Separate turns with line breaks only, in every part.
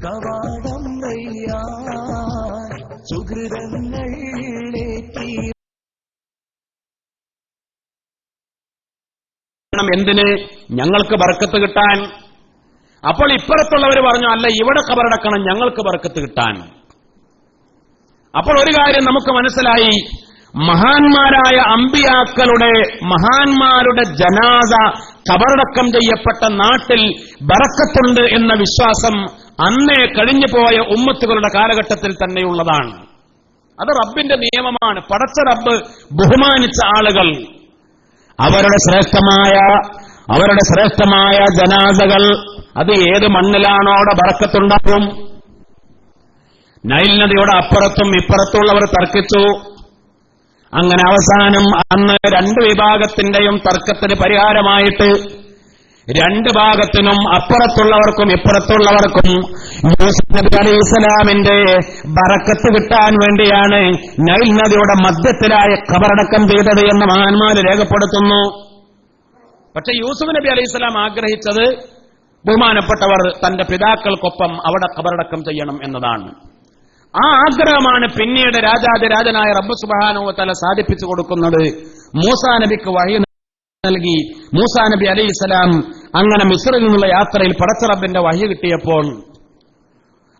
കവാടം സുഹൃതങ്ങളേറ്റി.
എന്തിന്? ഞങ്ങൾക്ക് ബർക്കത്ത് കിട്ടാൻ. അപ്പോൾ ഇപ്പുറത്തുള്ളവർ പറഞ്ഞു, അല്ല, ഇവിടെ ഖബറടക്കണം ഞങ്ങൾക്ക് ബർക്കത്ത് കിട്ടാൻ. അപ്പോൾ ഒരു കാര്യം നമുക്ക് മനസ്സിലായി, മഹാന്മാരായ മഹാന്മാരുടെ ജനാസ ഖബറടക്കം ചെയ്യപ്പെട്ട നാട്ടിൽ ബറക്കത്തുണ്ട് എന്ന വിശ്വാസം അന്നേ കഴിഞ്ഞുപോയ ഉമ്മത്തുകളുടെ കാലഘട്ടത്തിൽ തന്നെയുള്ളതാണ്. അത് റബ്ബിന്റെ നിയമമാണ്. പടച്ച റബ്ബ് ബഹുമാനിച്ച ആളുകൾ അവരുടെ ശ്രേഷ്ഠമായ ജനാസകൾ അത് ഏത് മണ്ണിലാണോ അവിടെ ബറക്കത്തുണ്ടാകും. നൈൽ നദിയുടെ അപ്പുറത്തും ഇപ്പുറത്തുള്ളവർ തർക്കിച്ചു. അങ്ങനെ അവസാനം അന്ന് രണ്ട് വിഭാഗത്തിന്റെയും തർക്കത്തിന് പരിഹാരമായിട്ട് രണ്ട് ഭാഗത്തിനും അപ്പുറത്തുള്ളവർക്കും ഇപ്പുറത്തുള്ളവർക്കും യൂസുഫ് നബി അലൈഹിസ്സലാമിന്റെ ബറക്കത്ത് കിട്ടാൻ വേണ്ടിയാണ് നൈൽ നദിയുടെ മധ്യത്തിലായ ഖബറടക്കം ചെയ്തത് എന്ന് മഹാന്മാർ രേഖപ്പെടുത്തുന്നു. പക്ഷേ യൂസുഫ് നബി അലൈഹിസ്സലാം ആഗ്രഹിച്ചത് ബഹുമാനപ്പെട്ടവർ തന്റെ പിതാക്കൾക്കൊപ്പം അവിടെ ഖബറടക്കം ചെയ്യണം എന്നതാണ്. ആ ആഗ്രഹമാണ് പിന്നീട് രാജാതിരാജനായ റബ്ബ് സുബ്ഹാനഹു വ തആല സാധിപ്പിച്ചു കൊടുക്കുന്നത്. മൂസാ നബിക്ക് വഹി നൽകി. മൂസാ നബി അലൈഹിസ്സലാം അങ്ങനെ മിസ്റിൽ നിന്നുള്ള യാത്രയിൽ പടച്ച റബ്ബിന്റെ വഹി കിട്ടിയപ്പോൾ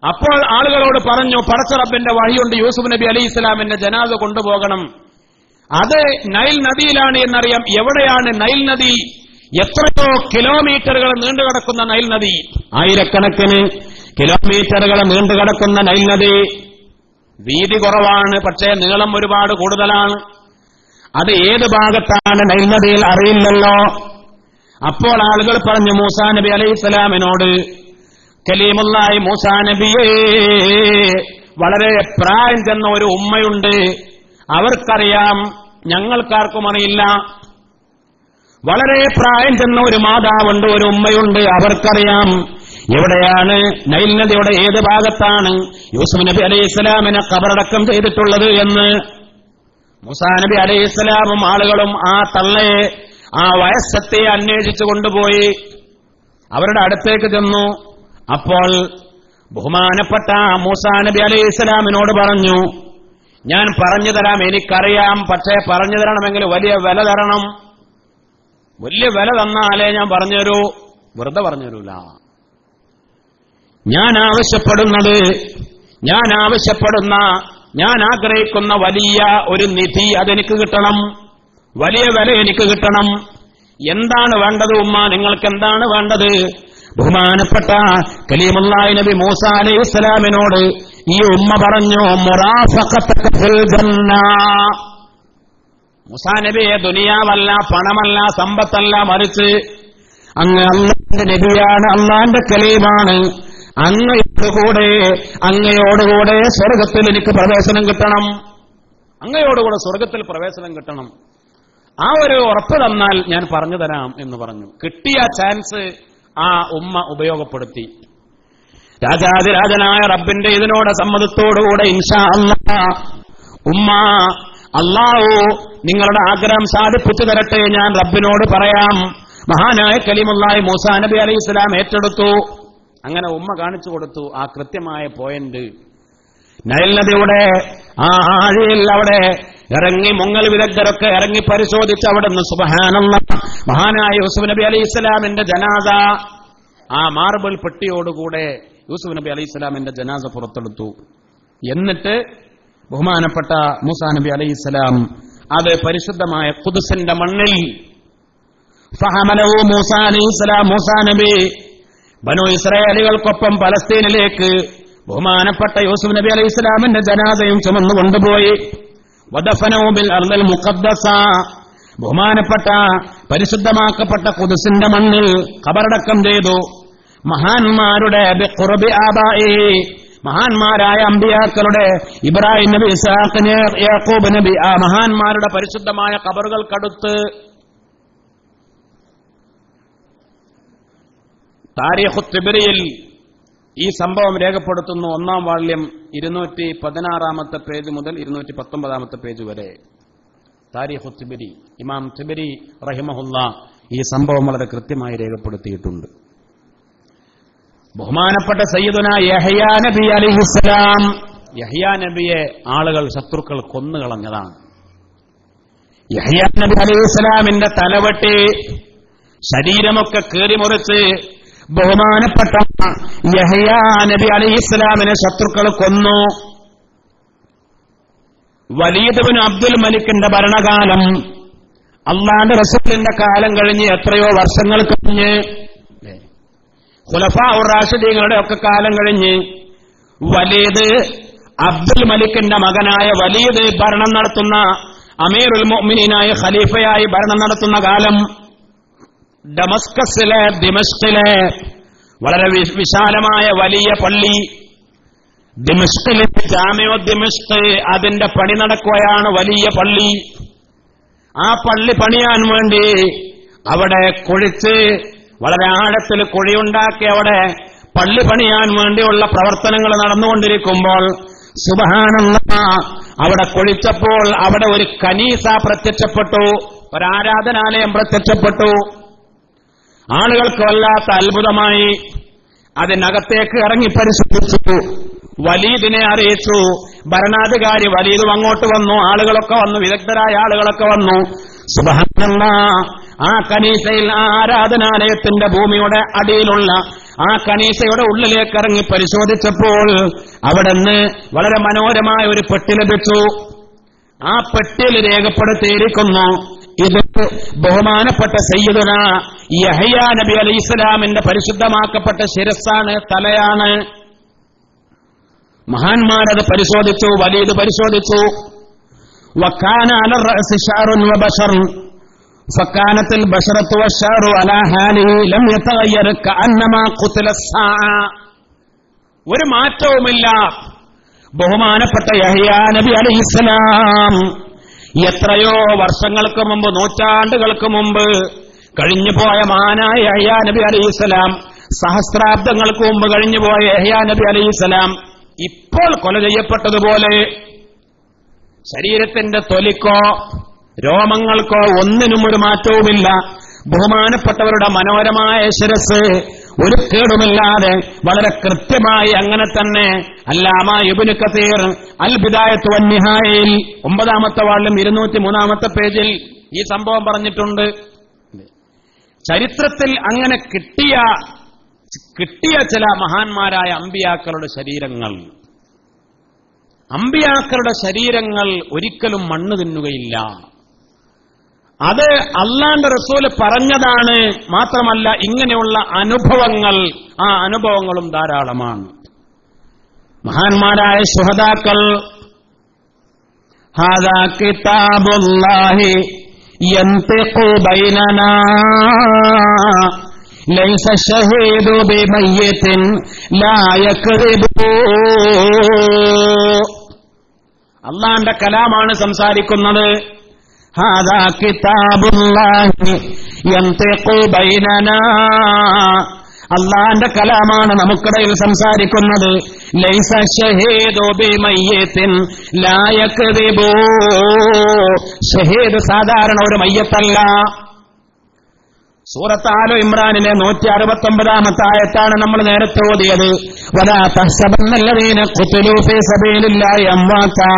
അപ്പോൾ ആളുകളോട് പറഞ്ഞു, പടച്ച റബ്ബിന്റെ വഹിയുണ്ട്, യൂസുഫ് നബി അലൈഹിസ്സലാമിന്റെ ജനാസ കൊണ്ടുപോകണം. അത് നൈൽ നദിയിലാണ് എന്നറിയാം. എവിടെയാണ് നൈൽ നദി? എത്രയോ കിലോമീറ്ററുകൾ നീണ്ടുകിടക്കുന്ന നൈൽ നദി, ആയിരക്കണക്കിന് കിലോമീറ്ററുകൾ നീണ്ടുകിടക്കുന്ന നൈൽ നദി. വീതി കുറവാണ്, പക്ഷേ നീളം ഒരുപാട് കൂടുതലാണ്. അത് ഏത് ഭാഗത്താണ് നൈൽ നദിയിൽ അറിയില്ലല്ലോ. അപ്പോൾ ആളുകൾ പറഞ്ഞു മൂസാ നബി അലൈഹിസ്സലാമിനോട്, കലീമുല്ലാഹി മൂസാ നബിയേ, വളരെ പ്രായം ചെന്ന ഒരു ഉമ്മയുണ്ട്, അവർക്കറിയാം, ഞങ്ങൾക്കാർക്കും അറിയില്ല. വളരെ പ്രായം ചെന്ന ഒരു മാതാവുണ്ട്, ഒരു ഉമ്മയുണ്ട്, അവർക്കറിയാം എവിടെയാണ് നൈൽ നദിയുടെ ഏത് ഭാഗത്താണ് യൂസുഫ് നബി അലൈഹിസ്സലാമിനെ ഖബറടക്കം ചെയ്തിട്ടുള്ളത് എന്ന്. മൂസാ നബി അലൈഹിസ്സലാമും ആളുകളും ആ തള്ളയെ, ആ വയസ്സത്തെ അന്വേഷിച്ചു കൊണ്ടുപോയി അവരുടെ അടുത്തേക്ക് ചെന്നു. അപ്പോൾ ബഹുമാനപ്പെട്ട മൂസാ നബി അലൈഹിസ്സലാമിനോട് പറഞ്ഞു, ഞാൻ പറഞ്ഞു തരാം, എനിക്കറിയാം, പക്ഷേ പറഞ്ഞു തരണമെങ്കിൽ വലിയ വില തരണം. വലിയ വില തന്നാലേ ഞാൻ പറഞ്ഞുതരൂ, വെറുതെ പറഞ്ഞുതരൂല. ഞാൻ ആഗ്രഹിക്കുന്ന വലിയ ഒരു നിധി അതെനിക്ക് കിട്ടണം, വലിയ വില എനിക്ക് കിട്ടണം. എന്താണ് വേണ്ടത് ഉമ്മ? നിങ്ങൾക്ക് എന്താണ് വേണ്ടത്? ബഹുമാനപ്പെട്ട കലീമുല്ലാഹി നബി മൂസാ അലൈഹിസ്സലാമിനോട് ഈ ഉമ്മ പറഞ്ഞു, മുറാഫഖതക ഫിൽ ജന്ന. മൂസാ നബിയെ ദുനിയാവല്ല, പണമല്ല, സമ്പത്തല്ല, മറിച്ച് അങ്ങ് അല്ലാഹുവിന്റെ നബിയാണ്, അല്ലാഹുവിന്റെ കലീമാണ്. അങ്ങയോടുകൂടെ സ്വർഗത്തിൽ എനിക്ക് പ്രവേശനം കിട്ടണം, അങ്ങയോടുകൂടെ സ്വർഗത്തിൽ പ്രവേശനം കിട്ടണം. ആ ഒരു ഉറപ്പ് തന്നാൽ ഞാൻ പറഞ്ഞു തരാം എന്ന് പറഞ്ഞു. കിട്ടിയ ചാൻസ് ആ ഉമ്മ ഉപയോഗപ്പെടുത്തി. രാജാതിരാജനായ റബ്ബിന്റെ ഇതിനോട് സമ്മതത്തോടുകൂടെ ഇൻഷാ അല്ലാഹ് ഉമ്മ, അല്ലാഹു നിങ്ങളുടെ ആഗ്രഹം സാധിപ്പിച്ചു തരട്ടെ, ഞാൻ റബ്ബിനോട് പറയാം. മഹാനായ കലീമുല്ലാഹി മൂസാ നബി അലൈഹിസ്സലാം ഏറ്റെടുത്തു. അങ്ങനെ ഉമ്മ കാണിച്ചു കൊടുത്തു ആ കൃത്യമായ പോയിന്റ്. നൈൽ നദിയുടെ ആ ആഴിയിൽ അവിടെ ഇറങ്ങി മുങ്ങൽ വിദഗ്ധരൊക്കെ ഇറങ്ങി പരിശോധിച്ച് അവിടെ നിന്ന് സുബ്ഹാനല്ലാഹ് മഹാനായ യൂസുഫ് നബി അലൈഹിസ്സലാമിന്റെ ജനാസ ആ മാർബിൾ പെട്ടിയോടുകൂടെ യൂസുഫ് നബി അലൈഹിസ്സലാമിന്റെ ജനാസ പുറത്തെടുത്തു. എന്നിട്ട് ബഹുമാനപ്പെട്ട മൂസാ നബി അലൈഹിസ്സലാം അത് പരിശുദ്ധമായ ഖുദ്സിന്റെ മണ്ണിൽ ഫഹമലഹു മൂസാ അലൈഹിസ്സലാം, മൂസാ നബി ബനു ഇസ്രായേലുകൾക്കൊപ്പം പലസ്തീനിലേക്ക് ബഹുമാനപ്പെട്ട യൂസുഫ് നബി അലൈഹിസ്സലാമിന്റെ ജനാസയും ചുമന്നു കൊണ്ടുപോയി. വദഫനഹു ബിൽ അർദിൽ മുഖദ്ദസ, ബഹുമാനപ്പെട്ട പരിശുദ്ധമാക്കപ്പെട്ട ഖുദ്സിന്റെ മണ്ണിൽ ഖബറടക്കം ചെയ്തു. മഹാന്മാരുടെ ബിഖുർബി ആബാഇ, മഹാന്മാരായ അമ്പിയാക്കളുടെ ഇബ്രാഹിം നബി, ഇസ്ഹാഖ്, യാഖൂബ് നബി, ആ മഹാന്മാരുടെ പരിശുദ്ധമായ ഖബറുകൾക്കടുത്ത്. താരീഖു തിബ്രിയിൽ ഈ സംഭവം രേഖപ്പെടുത്തുന്നു. 1-ാം വാള്യം 216 പേജ് മുതൽ 219 പേജ് വരെ. താരീഖു തിബ്രി, ഇമാം തിബ്രി റഹിമഹുല്ലാ ഈ സംഭവം വളരെ കൃത്യമായി രേഖപ്പെടുത്തിയിട്ടുണ്ട്. ബഹുമാനപ്പെട്ട സയ്യിദുനാ യഹ്യാ നബി അലൈഹിസ്സലാം, യഹ്യാ നബിയെ ആളുകൾ ശത്രുക്കൾ കൊന്നുകളഞ്ഞതാണ്. യഹ്യാ നബി അലൈഹിസ്സലാമിന്റെ തലവെട്ടി ശരീരമൊക്കെ കീറിമുറിച്ച് ബഹുമാനപ്പെട്ട യഹ്യാ നബി അലൈഹിസ്സലാമിനെ ശത്രുക്കൾ കൊന്നു. വലീദ് ബിൻ അബ്ദുൽ മലിക്കിന്റെ ഭരണകാലം, അല്ലാഹുവിന്റെ റസൂലിന്റെ കാലം കഴിഞ്ഞ് എത്രയോ വർഷങ്ങൾ കഴിഞ്ഞ്, ഖുലഫാഉർ റാഷിദീങ്ങളുടെ ഒക്കെ കാലം കഴിഞ്ഞ്, വലീദ് അബ്ദുൽ മലിക്കിന്റെ മകനായ വലീദ് ഭരണം നടത്തുന്ന, അമീറുൽ മുഅ്മിനീനായ ഖലീഫയായി ഭരണം നടത്തുന്ന കാലം, ദിമഷ്കിലെ വളരെ വിശാലമായ വലിയ പള്ളി, ദിമഷ്കിലെ ജാമിഉ ദിമഷ്ക്, അതിന്റെ പണി നടക്കുകയാണ്. വലിയ പള്ളി. ആ പള്ളി പണിയാൻ വേണ്ടി അവിടെ കുഴിച്ച് വളരെ ആഴത്തിൽ കുഴിയുണ്ടാക്കി അവിടെ പള്ളി പണിയാൻ വേണ്ടിയുള്ള പ്രവർത്തനങ്ങൾ നടന്നുകൊണ്ടിരിക്കുമ്പോൾ സുബ്ഹാനല്ലാഹ്, അവിടെ കുഴിച്ചപ്പോൾ അവിടെ ഒരു കനീസ പ്രത്യക്ഷപ്പെട്ടു, ഒരാരാധനാലയം പ്രത്യക്ഷപ്പെട്ടു. ആളുകൾക്ക് വല്ലാത്ത അത്ഭുതമായി. അതിനകത്തേക്ക് ഇറങ്ങി പരിശോധിച്ചു, വലീദിനെ അറിയിച്ചു. ഭരണാധികാരി വലീദും അങ്ങോട്ട് വന്നു, ആളുകളൊക്കെ വന്നു, വിദഗ്ധരായ ആളുകളൊക്കെ വന്നു. സുബ്ഹാനല്ലാഹ്, ആ കനീസയിൽ, ആ ആരാധനാലയത്തിന്റെ ഭൂമിയുടെ അടിയിലുള്ള ആ കനീസയുടെ ഉള്ളിലേക്ക് ഇറങ്ങി പരിശോധിച്ചപ്പോൾ അവിടുന്ന് വളരെ മനോഹരമായ ഒരു പെട്ടി ലഭിച്ചു. ആ പെട്ടിയിൽ രേഖപ്പെടുത്തിയിരിക്കുന്നു, ഇത് ബഹുമാനപ്പെട്ട സയ്യിദുനാ യഹ്യാ നബി അലൈഹിസ്സലാമിന്റെ പരിശുദ്ധമാക്കപ്പെട്ട ശിരസ്സാണ്, തലയാണ്. മഹാന്മാരത് പരിശോധിച്ചു, വലീദ് പരിശോധിച്ചു. വകാന അല റഅസി ശഅറുൻ വബശർ ഫകാനത്തിൽ ബശറത്തു വശഅറു അലാ ഹാലിഹി ലം യതഗയ്യർ കഅന്നമാ ഖുതില സ്സാഅ. ഒരു മാറ്റവുമില്ല. ബഹുമാനപ്പെട്ട യഹ്യാ നബി അലൈഹിസ്സലാം എത്രയോ വർഷങ്ങൾക്ക് മുമ്പ്, നൂറ്റാണ്ടുകൾക്ക് മുമ്പ് കഴിഞ്ഞുപോയ മഹാനായ യഹ്യാ നബി അലൈഹിസ്സലാം, സഹസ്രാബ്ദങ്ങൾക്ക് മുമ്പ് കഴിഞ്ഞുപോയ യഹ്യാ നബി അലൈഹിസ്സലാം ഇപ്പോൾ കൊല ചെയ്യപ്പെട്ടതുപോലെ ശരീരത്തിന്റെ തൊലിക്കോ രോമങ്ങൾക്കോ ഒന്നിനും ഒരു മാറ്റവുമില്ല. ബഹുമാനപ്പെട്ടവരുടെ മനോഹരമായ ശിരസ് ഒരു കേടുമില്ലാതെ വളരെ കൃത്യമായി അങ്ങനെ തന്നെ അല്ലാമ ഇബ്നു കസീർ അൽ ബിദായത്ത് വന്നിഹായയിൽ 9-ാമത്തെ വാള്യം 203-ാമത്തെ പേജിൽ ഈ സംഭവം പറഞ്ഞിട്ടുണ്ട്. ചരിത്രത്തിൽ അങ്ങനെ കിട്ടിയ ചില മഹാന്മാരായ അമ്പിയാക്കളുടെ ശരീരങ്ങൾ ഒരിക്കലും മണ്ണ് തിന്നുകയില്ല. അത് അല്ലാഹുവിന്റെ റസൂൽ പറഞ്ഞതാണ്. മാത്രമല്ല, ഇങ്ങനെയുള്ള അനുഭവങ്ങൾ, ആ അനുഭവങ്ങളും ധാരാളമാണ്. മഹാന്മാരായ ശുഹദാക്കൾ, ഹാദാ കിതാബുല്ലാഹി യൻതിഖു ബൈനനാ ലൈസ ഷഹീദു ബിമയ്യിത്തിൻ ലാ യക്ദിബു. അല്ലാഹുവിന്റെ കലാമാണ് സംസാരിക്കുന്നത്. ഹാദാ കിതാബുല്ലാഹി യൻതിഖു ബൈനനാ, അല്ലാഹുവിന്റെ കലാമാണ് നമുക്കിടയിൽ സംസാരിക്കുന്നത്. ലൈസ ഷഹീദു ബിമയ്യിത്തിൻ ലാ യക്ദിബു. ഷഹീദ് സാധാരണ ഒരു മയ്യത്തല്ല. സൂറത്ത് ആലു ഇമ്രാനിലെ 169-ാമത്തെ ആയത്താണ് നമ്മൾ നേരത്തെ ഓതിയത്. വലാ തഹ്സബന്നല്ലദീന ഖുതിലൂ ഫീ സബീലില്ലാഹി അംവാതാ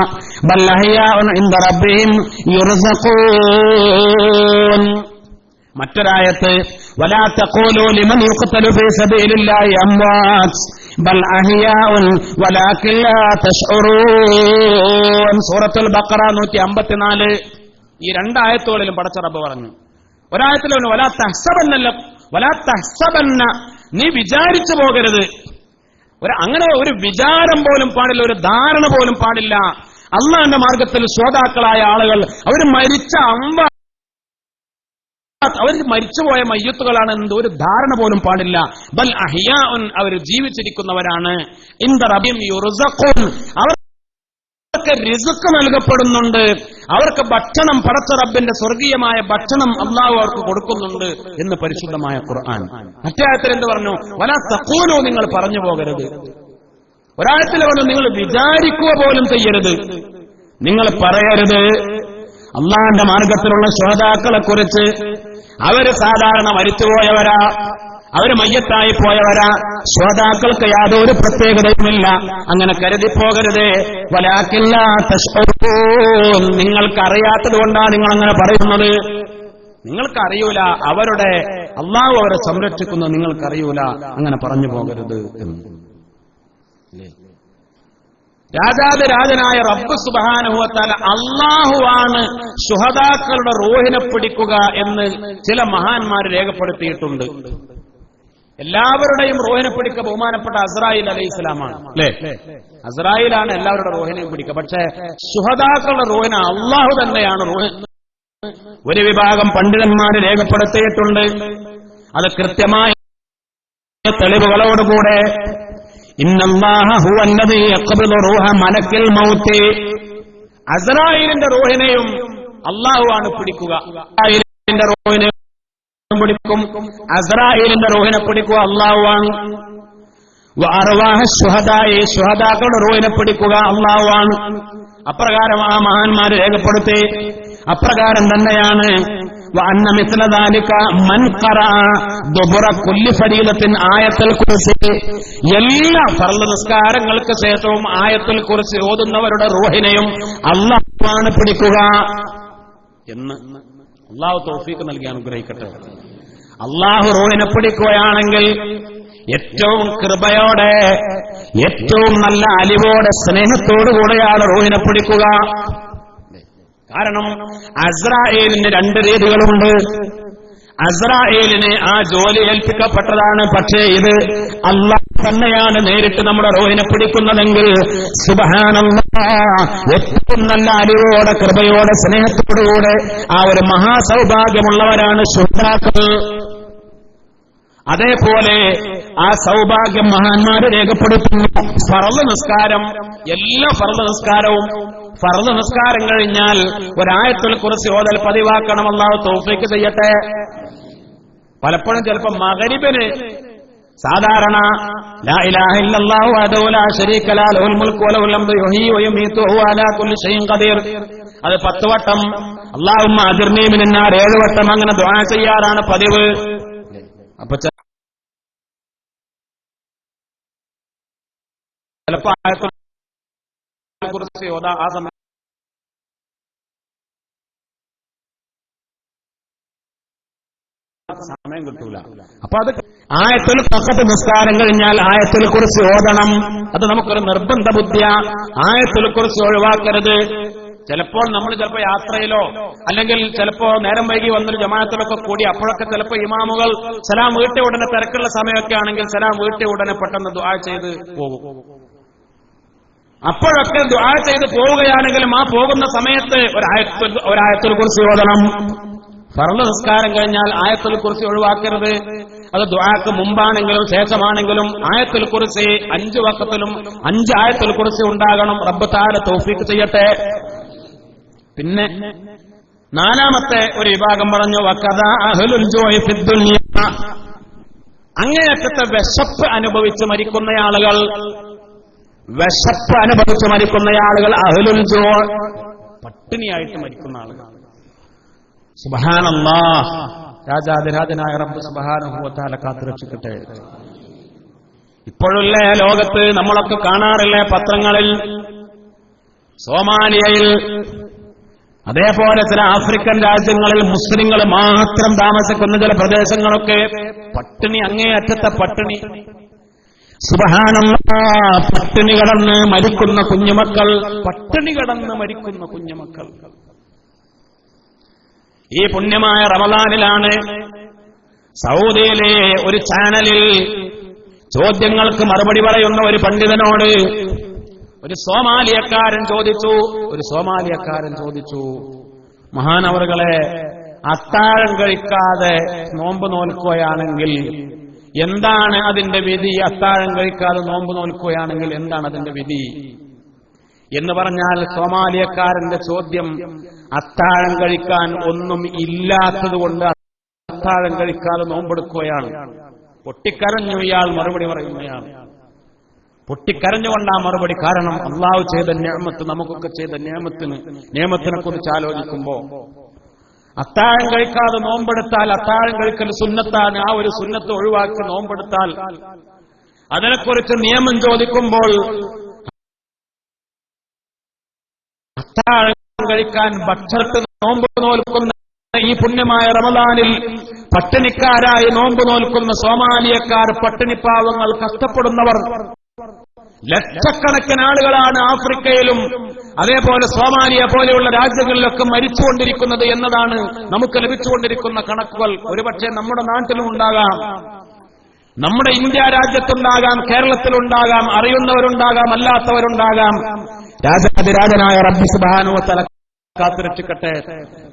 ബൽ അഹ്യാഉൻ ഇൻദ റബ്ബിഹിം യുർസഖൂൻ. മറ്റൊരായത്ത് വലാ തഖൂലൂ ലിമൻ യുഖ്തലു ഫീ സബീലില്ലാഹി അംവാത് ബൽ അഹ്യാഉൻ വലാകിൻ ലാ തശ്ഉറൂൻ. സൂറത്തുൽ ബഖറ 154. ഈ രണ്ടായത്തുകളിലും പടച്ച റബ്ബ് പറഞ്ഞു. ഒരായത്തിലും വലാ തഹ്സബന്ന, നീ വിചാരിച്ചു പോകരുത്. അങ്ങനെ ഒരു വിചാരം പോലും പാടില്ല, ഒരു ധാരണ പോലും പാടില്ല. അള്ളാഹുവിന്റെ മാർഗത്തിൽ ശ്രോതാക്കളായ ആളുകൾ അവർ മരിച്ചുപോയ മയ്യത്തുകളാണ് എന്ന് ഒരു ധാരണ പോലും പാടില്ല. ബൽ അഹ്യാഉൻ, അവർ ജീവിച്ചിരിക്കുന്നവരാണ്. ഇൻദ റബ്ബിഹിം യുർസഖൂൻ, അവർക്ക് റിസ്ക് നൽകപ്പെടുന്നുണ്ട്, അവർക്ക് ഭക്ഷണം, പടച്ച റബ്ബിന്റെ സ്വർഗീയമായ ഭക്ഷണം അല്ലാഹു അവർക്ക് കൊടുക്കുന്നുണ്ട് എന്ന് പരിശുദ്ധമായ ഖുർആൻ. മറ്റേ ആയത്തിൽ എന്ത് പറഞ്ഞു? വലാ തഖൂലൂ, നിങ്ങൾ പറഞ്ഞു പോകരുത്. ഒരായത്തിൽ പറഞ്ഞു നിങ്ങൾ വിചാരിക്കുക പോലും ചെയ്യരുത്, നിങ്ങൾ പറയരുത്. അള്ളാഹുവിന്റെ മാർഗത്തിലുള്ള ശ്രോതാക്കളെ കുറിച്ച് അവര് സാധാരണ മരിച്ചുപോയവരാ, അവര് മയ്യത്തായി പോയവരാ, ശ്രോതാക്കൾക്ക് യാതൊരു പ്രത്യേകതയുമില്ല. അങ്ങനെ കരുതിപ്പോകരുതേ. വലാകില്ല തശ്ഉറൂൻ, നിങ്ങൾക്കറിയാത്തത് കൊണ്ടാണ് നിങ്ങൾ അങ്ങനെ പറയുന്നത്. നിങ്ങൾക്കറിയൂല, അവരുടെ അള്ളാഹു അവരെ സംരക്ഷിക്കുന്നത് നിങ്ങൾക്കറിയൂല, അങ്ങനെ പറഞ്ഞു പോകരുത് എന്ന്. രാജാതിരാജനായ റബ്ബ് സുബ്ഹാനഹു വ തആല അള്ളാഹുവാണ് ശുഹദാക്കളുടെ റൂഹിനെ പിടിക്കുക എന്ന് ചില മഹാന്മാർ രേഖപ്പെടുത്തിയിട്ടുണ്ട്. എല്ലാവരുടെയും റൂഹിനെ പിടിക്കുക ബഹുമാനപ്പെട്ട അസ്രായീൽ അലൈഹിസ്സലാമാണ്, അല്ലേ? അസ്രായീലാണ് എല്ലാവരുടെ റൂഹിനെയും പിടിക്കുക. പക്ഷേ ശുഹദാക്കളുടെ റൂഹിനെ അള്ളാഹു തന്നെയാണ് റൂഹ്. ഒരു വിഭാഗം പണ്ഡിതന്മാർ രേഖപ്പെടുത്തിയിട്ടുണ്ട്. അത് കൃത്യമായ തെളിവുകളോടുകൂടെ. ഇന്നല്ലാഹ ഹുവല്ലദീ യഖ്ബിദു റൂഹ മലക്കിൽ മൗത്ത്, അസ്രായീലിന്റെ റൂഹിനെയും അള്ളാഹുവാണ് പിടിക്കുക. അസ്രായീലിന്റെ റൂഹിനെ പിടിക്കും, അസ്രായീലിന്റെ റൂഹിനെ പിടിക്കുക അള്ളാഹുവാണ്. വഅർവാഹ ശുഹദാഇ, ശുഹദാക്കളുടെ റൂഹിനെ പിടിക്കുക അള്ളാഹുവാണ്. അപ്രകാരം ആ മഹാന്മാർ രേഖപ്പെടുത്തി. അപ്രകാരം തന്നെയാണ് വഅന്ന മിസ്ല ദാലിക മൻ ഖറഅ ദുബറ കുല്ലി ഫരീലത്തിൻ ആയത്തുൽ കുർസി, എല്ലാ ഫർള് നിസ്കാരങ്ങൾക്ക് ശേഷവും ആയത്തുൽ കുർസി ഓതുന്നവരുടെ റൂഹിനെയും അല്ലാഹുവാണ് പിടിക്കുക എന്ന് അല്ലാഹു തൗഫീഖ് നൽകി അനുഗ്രഹിക്കട്ടെ. അല്ലാഹു റൂഹിനെ പിടിക്കുകയാണെങ്കിൽ ഏറ്റവും കൃപയോടെ, ഏറ്റവും നല്ല അലിവോടെ, സ്നേഹത്തോടുകൂടെയാണ് റൂഹിനെ പിടിക്കുക. കാരണം അസ്രായേലിന് രണ്ട് രീതികളുണ്ട്. അസ്രായേലിന് ആ ജോലി ഏൽപ്പിക്കപ്പെട്ടതാണ്. പക്ഷേ ഇത് അല്ലാഹു തന്നെയാണ് നേരിട്ട് നമ്മുടെ റൂഹിനെ പിടിക്കുന്നതെങ്കിൽ സുബ്ഹാനല്ലാഹ്, ഏറ്റവും നല്ല അലിവോടെ, കൃപയോടെ, സ്നേഹത്തോടുകൂടെ ആ ഒരു മഹാസൗഭാഗ്യമുള്ളവരാണ് ശുഹദാക്കൾ. അതേപോലെ ആ സൗഭാഗ്യം മഹാന്മാര് രേഖപ്പെടുത്തുന്നു. ഫർള് നിസ്കാരം, എല്ലാ ഫർള് നിസ്കാരവും, ഫർള് നിസ്കാരം കഴിഞ്ഞാൽ ഒരായത്തുൽ കുർസി ഓതൽ പതിവാക്കണം. അല്ലാഹു തൗഫീഖ് ചെയ്യട്ടെ. പലപ്പോഴും ചിലപ്പോൾ മഗ്രിബിന് സാധാരണ ലാ ഇലാഹ ഇല്ലല്ലാഹു വഹ്ദഹു ലാ ശരീക ലഹു ലഹുൽ മുൽക്കു വലഹുൽ ഹംദു യുഹ്യി വയുമീതു വഹുവ അലാ കുല്ലി ഷൈഇൻ ഖദീർ, അത് 10 വട്ടം, അല്ലാഹുമ്മ അജിർനി മിനന്നാർ 7 വട്ടം അങ്ങനെ ദുആ ചെയ്യാറാണ് പതിവ്. അപ്പൊ ചിലപ്പോ ആയത്തുൽ കുർസി ഓതാ ആ സമയം കിട്ടൂല. അപ്പൊ അത് ആയത്തുൽ ഫഖത്ത് നിസ്കാരം കഴിഞ്ഞാൽ ആയത്തുൽ കുർസി ഓതണം. അത് നമുക്കൊരു നിർബന്ധ ബുദ്ധിയ. ആയത്തുൽ കുർസി ഒഴിവാക്കരുത്. ചിലപ്പോൾ നമ്മൾ ചിലപ്പോൾ യാത്രയിലോ അല്ലെങ്കിൽ ചിലപ്പോ നേരം വൈകി വന്നൊരു ജമാഅത്തിലൊക്കെ കൂടി അപ്പോഴൊക്കെ ചിലപ്പോൾ ഇമാമുകൾ സലാം വീട്ടിയ ഉടനെ തിരക്കുള്ള സമയമൊക്കെ ആണെങ്കിൽ സലാം വീട്ടിയ ഉടനെ പെട്ടെന്ന് ദുആ ചെയ്ത് പോകും. അപ്പോഴൊക്കെ ദുആ ചെയ്ത് പോവുകയാണെങ്കിലും ആ പോകുന്ന സമയത്ത് ഒരായത്തുൽ കുർസി ഓതണം. ഫർള് നിസ്കാരം കഴിഞ്ഞാൽ ആയത്തുൽ കുർസി ഒഴിവാക്കരുത്. അത് ദുആക്ക് മുമ്പാണെങ്കിലും ശേഷമാണെങ്കിലും ആയത്തുൽ കുർസി 5 വഖത്തിലും 5 ആയത്തുൽ കുർസി ഉണ്ടാകണം. റബ്ബ് തആല തൗഫീഖ് ചെയ്യട്ടെ. പിന്നെ നാലാമത്തെ ഒരു വിഭാഗം പറഞ്ഞു വഖദാ അഹ്ലുൽ ജൂഇ ഫിദ് ദുനിയ, അങ്ങേയറ്റത്തെ വിശപ്പ് അനുഭവിച്ച് മരിക്കുന്ന ആളുകൾ, വിശപ്പ് അനുഭവിച്ച് മരിക്കുന്ന ആളുകൾ അഹ്ലുൽ ജൂഇ, പട്ടിണിയായിട്ട് മരിക്കുന്ന ആളുകൾ. സുബ്ഹാനല്ലാഹ്, രാജാതിരാജനായ റബ്ബ് സുബ്ഹാനഹു വ തആല കാത്തുരക്ഷിക്കട്ടെ. ഇപ്പോഴുള്ള ലോകത്ത് നമ്മളൊക്കെ കാണാറില്ലേ പത്രങ്ങളിൽ, സോമാലിയയിൽ അതേപോലെ ചില ആഫ്രിക്കൻ രാജ്യങ്ങളിൽ മുസ്ലിങ്ങൾ മാത്രം താമസിക്കുന്ന ചില പ്രദേശങ്ങളൊക്കെ പട്ടിണി, അങ്ങേയറ്റത്തെ പട്ടിണി. സുബ്ഹാനല്ലാഹ്, പട്ടിണി കിടന്ന് മരിക്കുന്ന കുഞ്ഞുമക്കൾ, പട്ടിണി കിടന്ന് മരിക്കുന്ന കുഞ്ഞുമക്കൾ. ഈ പുണ്യമായ റമളാനിലാണ് സൗദിയിലെ ഒരു ചാനലിൽ ചോദ്യങ്ങൾക്ക് മറുപടി പറയുന്ന ഒരു പണ്ഡിതനോട് ഒരു സോമാലിയക്കാരൻ ചോദിച്ചു, മഹാനവറുകളെ, അത്താഴം കഴിക്കാതെ നോമ്പ് നോൽക്കുകയാണെങ്കിൽ എന്താണ് അതിന്റെ വിധി? അത്താഴം കഴിക്കാതെ നോമ്പ് നോൽക്കുകയാണെങ്കിൽ എന്താണ് അതിന്റെ വിധി എന്ന് പറഞ്ഞാൽ സോമാലിയക്കാരന്റെ ചോദ്യം അത്താഴം കഴിക്കാൻ ഒന്നും ഇല്ലാത്തതുകൊണ്ട് അത്താഴം കഴിക്കാതെ നോമ്പെടുക്കുകയാണ്. പൊട്ടിക്കരഞ്ഞു ഇയാൾ മറുപടി പറയുന്നയാൾ, പൊട്ടിക്കരഞ്ഞുകൊണ്ടാ മറുപടി. കാരണം അള്ളാഹു ചെയ്ത നിഅമത്ത്, നമുക്കൊക്കെ ചെയ്ത നിഅമത്തിനെ കുറിച്ച് ആലോചിക്കുമ്പോ അത്താഴം കഴിക്കാതെ നോമ്പെടുത്താൽ അത്താഴം കഴിക്കൽ സുന്നത്താണ്. ആ ഒരു സുന്നത്ത് ഒഴിവാക്കി നോമ്പെടുത്താൽ അതിനെക്കുറിച്ച് നിയമം ചോദിക്കുമ്പോൾ അത്താഴം കഴിക്കാൻ ഭക്ഷണത്തിൽ നോമ്പ് നോൽക്കുന്ന ഈ പുണ്യമായ റമദാനിൽ പട്ടിണിക്കാരായി നോമ്പ് നോൽക്കുന്ന സോമാലിയക്കാർ, പട്ടിണിപ്പാവങ്ങൾ, കഷ്ടപ്പെടുന്നവർ ലക്ഷക്കണക്കിന് ആളുകളാണ് ആഫ്രിക്കയിലും അതേപോലെ സോമാലിയ പോലെയുള്ള രാജ്യങ്ങളിലൊക്കെ മരിച്ചുകൊണ്ടിരിക്കുന്നത് എന്നതാണ് നമുക്ക് ലഭിച്ചുകൊണ്ടിരിക്കുന്ന കണക്കുകൾ. ഒരുപക്ഷെ നമ്മുടെ നാട്ടിലും ഉണ്ടാകാം, നമ്മുടെ ഇന്ത്യ രാജ്യത്തുണ്ടാകാം, കേരളത്തിലുണ്ടാകാം, അറിയുന്നവരുണ്ടാകാം, അല്ലാത്തവരുണ്ടാകാം. രാജാതിരാജനായ റബ്ബ് സുബ്ഹാനഹു വ തആല കാത്തുരക്ഷിക്കട്ടെ.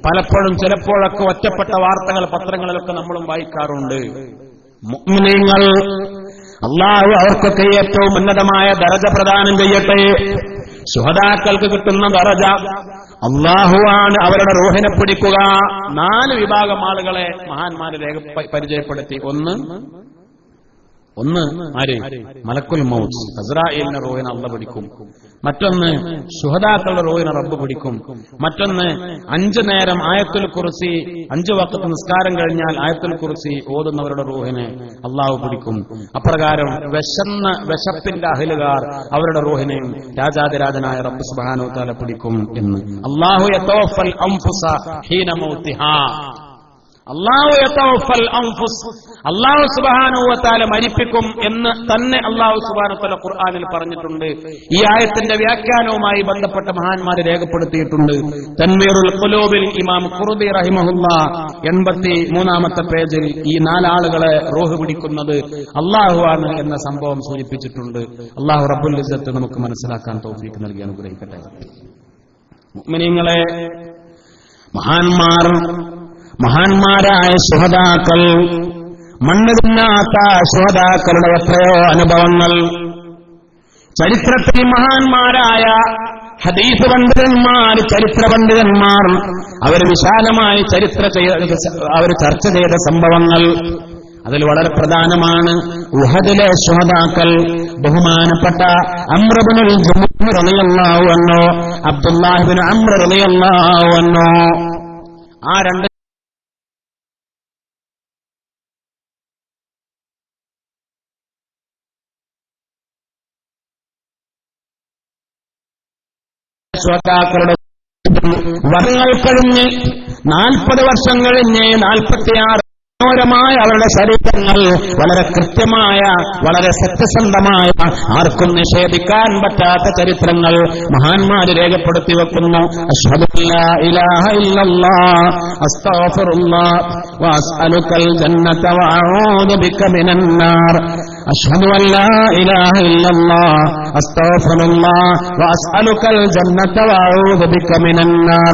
പലപ്പോഴും ചിലപ്പോഴൊക്കെ ഒറ്റപ്പെട്ട വാർത്തകൾ പത്രങ്ങളിലൊക്കെ നമ്മളും വായിക്കാറുണ്ട്. മുഅ്മിനീങ്ങൾ അല്ലാഹു അവർക്കൊക്കെ ഏറ്റവും ഉന്നതമായ ദറജ പ്രദാനം ചെയ്യട്ടെ. ശുഹദാക്കൾക്ക് കിട്ടുന്ന ദറജ അല്ലാഹുവാണ് അവരുടെ റൂഹിനെ പിടിക്കുക. 4 വിഭാഗം ആളുകളെ മഹാന്മാര് പരിചയപ്പെടുത്തി. ഒന്ന് ആര്? മലക്കുൽ മൗത്ത്, അസ്രാഈലിന്റെ റൂഹിനെ അല്ലാഹു പിടിക്കും. മറ്റൊന്ന് ശുഹദാക്കളുടെ റൂഹിനെ റബ്ബ് പിടിക്കും. മറ്റൊന്ന് 5 നേരം ആയത്തുൽ കുർസി, 5 വഖത്ത് നിസ്കാരം കഴിഞ്ഞാൽ ആയത്തുൽ കുർസി ഓതുന്നവരുടെ റൂഹിനെ അല്ലാഹു പിടിക്കും. അപ്രകാരം വിശപ്പിന്റെ അഹ്ലുകാർ അവരുടെ റൂഹിനെയും രാജാതിരാജനായ റബ്ബ് സുബ്ഹാനഹു വ തആല പിടിക്കും എന്ന്. അല്ലാഹു യതവഫൽ അൻഫുസ ഹീന മൗതിഹാ. അല്ലാഹു സുബ്ഹാനഹു വ തആല മരിപ്പിക്കും എന്ന് തന്നെ അല്ലാഹു സുബ്ഹാനഹു വ തആല ഖുർആനിൽ പറഞ്ഞിട്ടുണ്ട്. ഈ ആയത്തിന്റെ വ്യാഖ്യാനവുമായി ബന്ധപ്പെട്ട മഹാന്മാരെ രേഖപ്പെടുത്തിയിട്ടുണ്ട്. തൻവീറുൽ ഖുലൂബിൽ ഇമാം ഖുർദി റഹിമഹുല്ലാഹ് 83-ാമത്തെ പേജിൽ ഈ 4 ആളുകളെ റൂഹ് പിടിക്കുന്നത് അല്ലാഹുവാണ് എന്ന സംഭവം സൂചിപ്പിച്ചിട്ടുണ്ട്. അല്ലാഹു റബ്ബുൽ ഇസ്സത്ത് നമുക്ക് മനസ്സിലാക്കാൻ തൗഫീഖ് നൽകി അനുഗ്രഹിക്കട്ടെ. മുഅ്മിനീങ്ങളെ, മഹാന്മാരായ ശുഹദാക്കൾ, മണ്ണ് തിന്നാത്ത ശുഹദാക്കളുടെ എത്രയോ അനുഭവങ്ങൾ ചരിത്രത്തിൽ മഹാന്മാരായ ഹദീസ് പണ്ഡിതന്മാർ, ചരിത്ര പണ്ഡിതന്മാർ അവർ വിശാലമായി അവർ ചർച്ച ചെയ്ത സംഭവങ്ങൾ. അതിൽ വളരെ പ്രധാനമാണ് ഉഹദിലെ ശുഹദാക്കൾ. ബഹുമാനപ്പെട്ട അംർ ഇബ്നുൽ ജമുഹ് റളിയല്ലാഹു അൻഹു, അബ്ദുല്ലാഹ് ഇബ്നു അംർ റളിയല്ലാഹു അൻഹു, ആ 2 ശ്രോതാക്കളുടെ വർഷങ്ങൾ കഴിഞ്ഞ് 40 വർഷം കഴിഞ്ഞ് 46 മനോഹരമായ അവരുടെ ശരീരങ്ങൾ വളരെ കൃത്യമായ, വളരെ സത്യസന്ധമായ, ആർക്കും നിഷേധിക്കാൻ പറ്റാത്ത ചരിത്രങ്ങൾ മഹാന്മാര് രേഖപ്പെടുത്തി വെക്കുന്നു. അശ്ഹദു അല്ലാ ഇലാഹ ഇല്ലല്ലാഹ് അസ്തഗ്ഫിറുല്ലാഹ് വഅസ്അലുകൽ ജന്നത വഅഊദു ബിക മിനൻ നാർ. അശ്ഹദു അല്ലാ ഇലാഹ ഇല്ലല്ലാഹ് അസ്തഗ്ഫിറുല്ലാഹ് വഅസ്അലുകൽ ജന്നത വഅഊദു ബിക മിനൻ നാർ.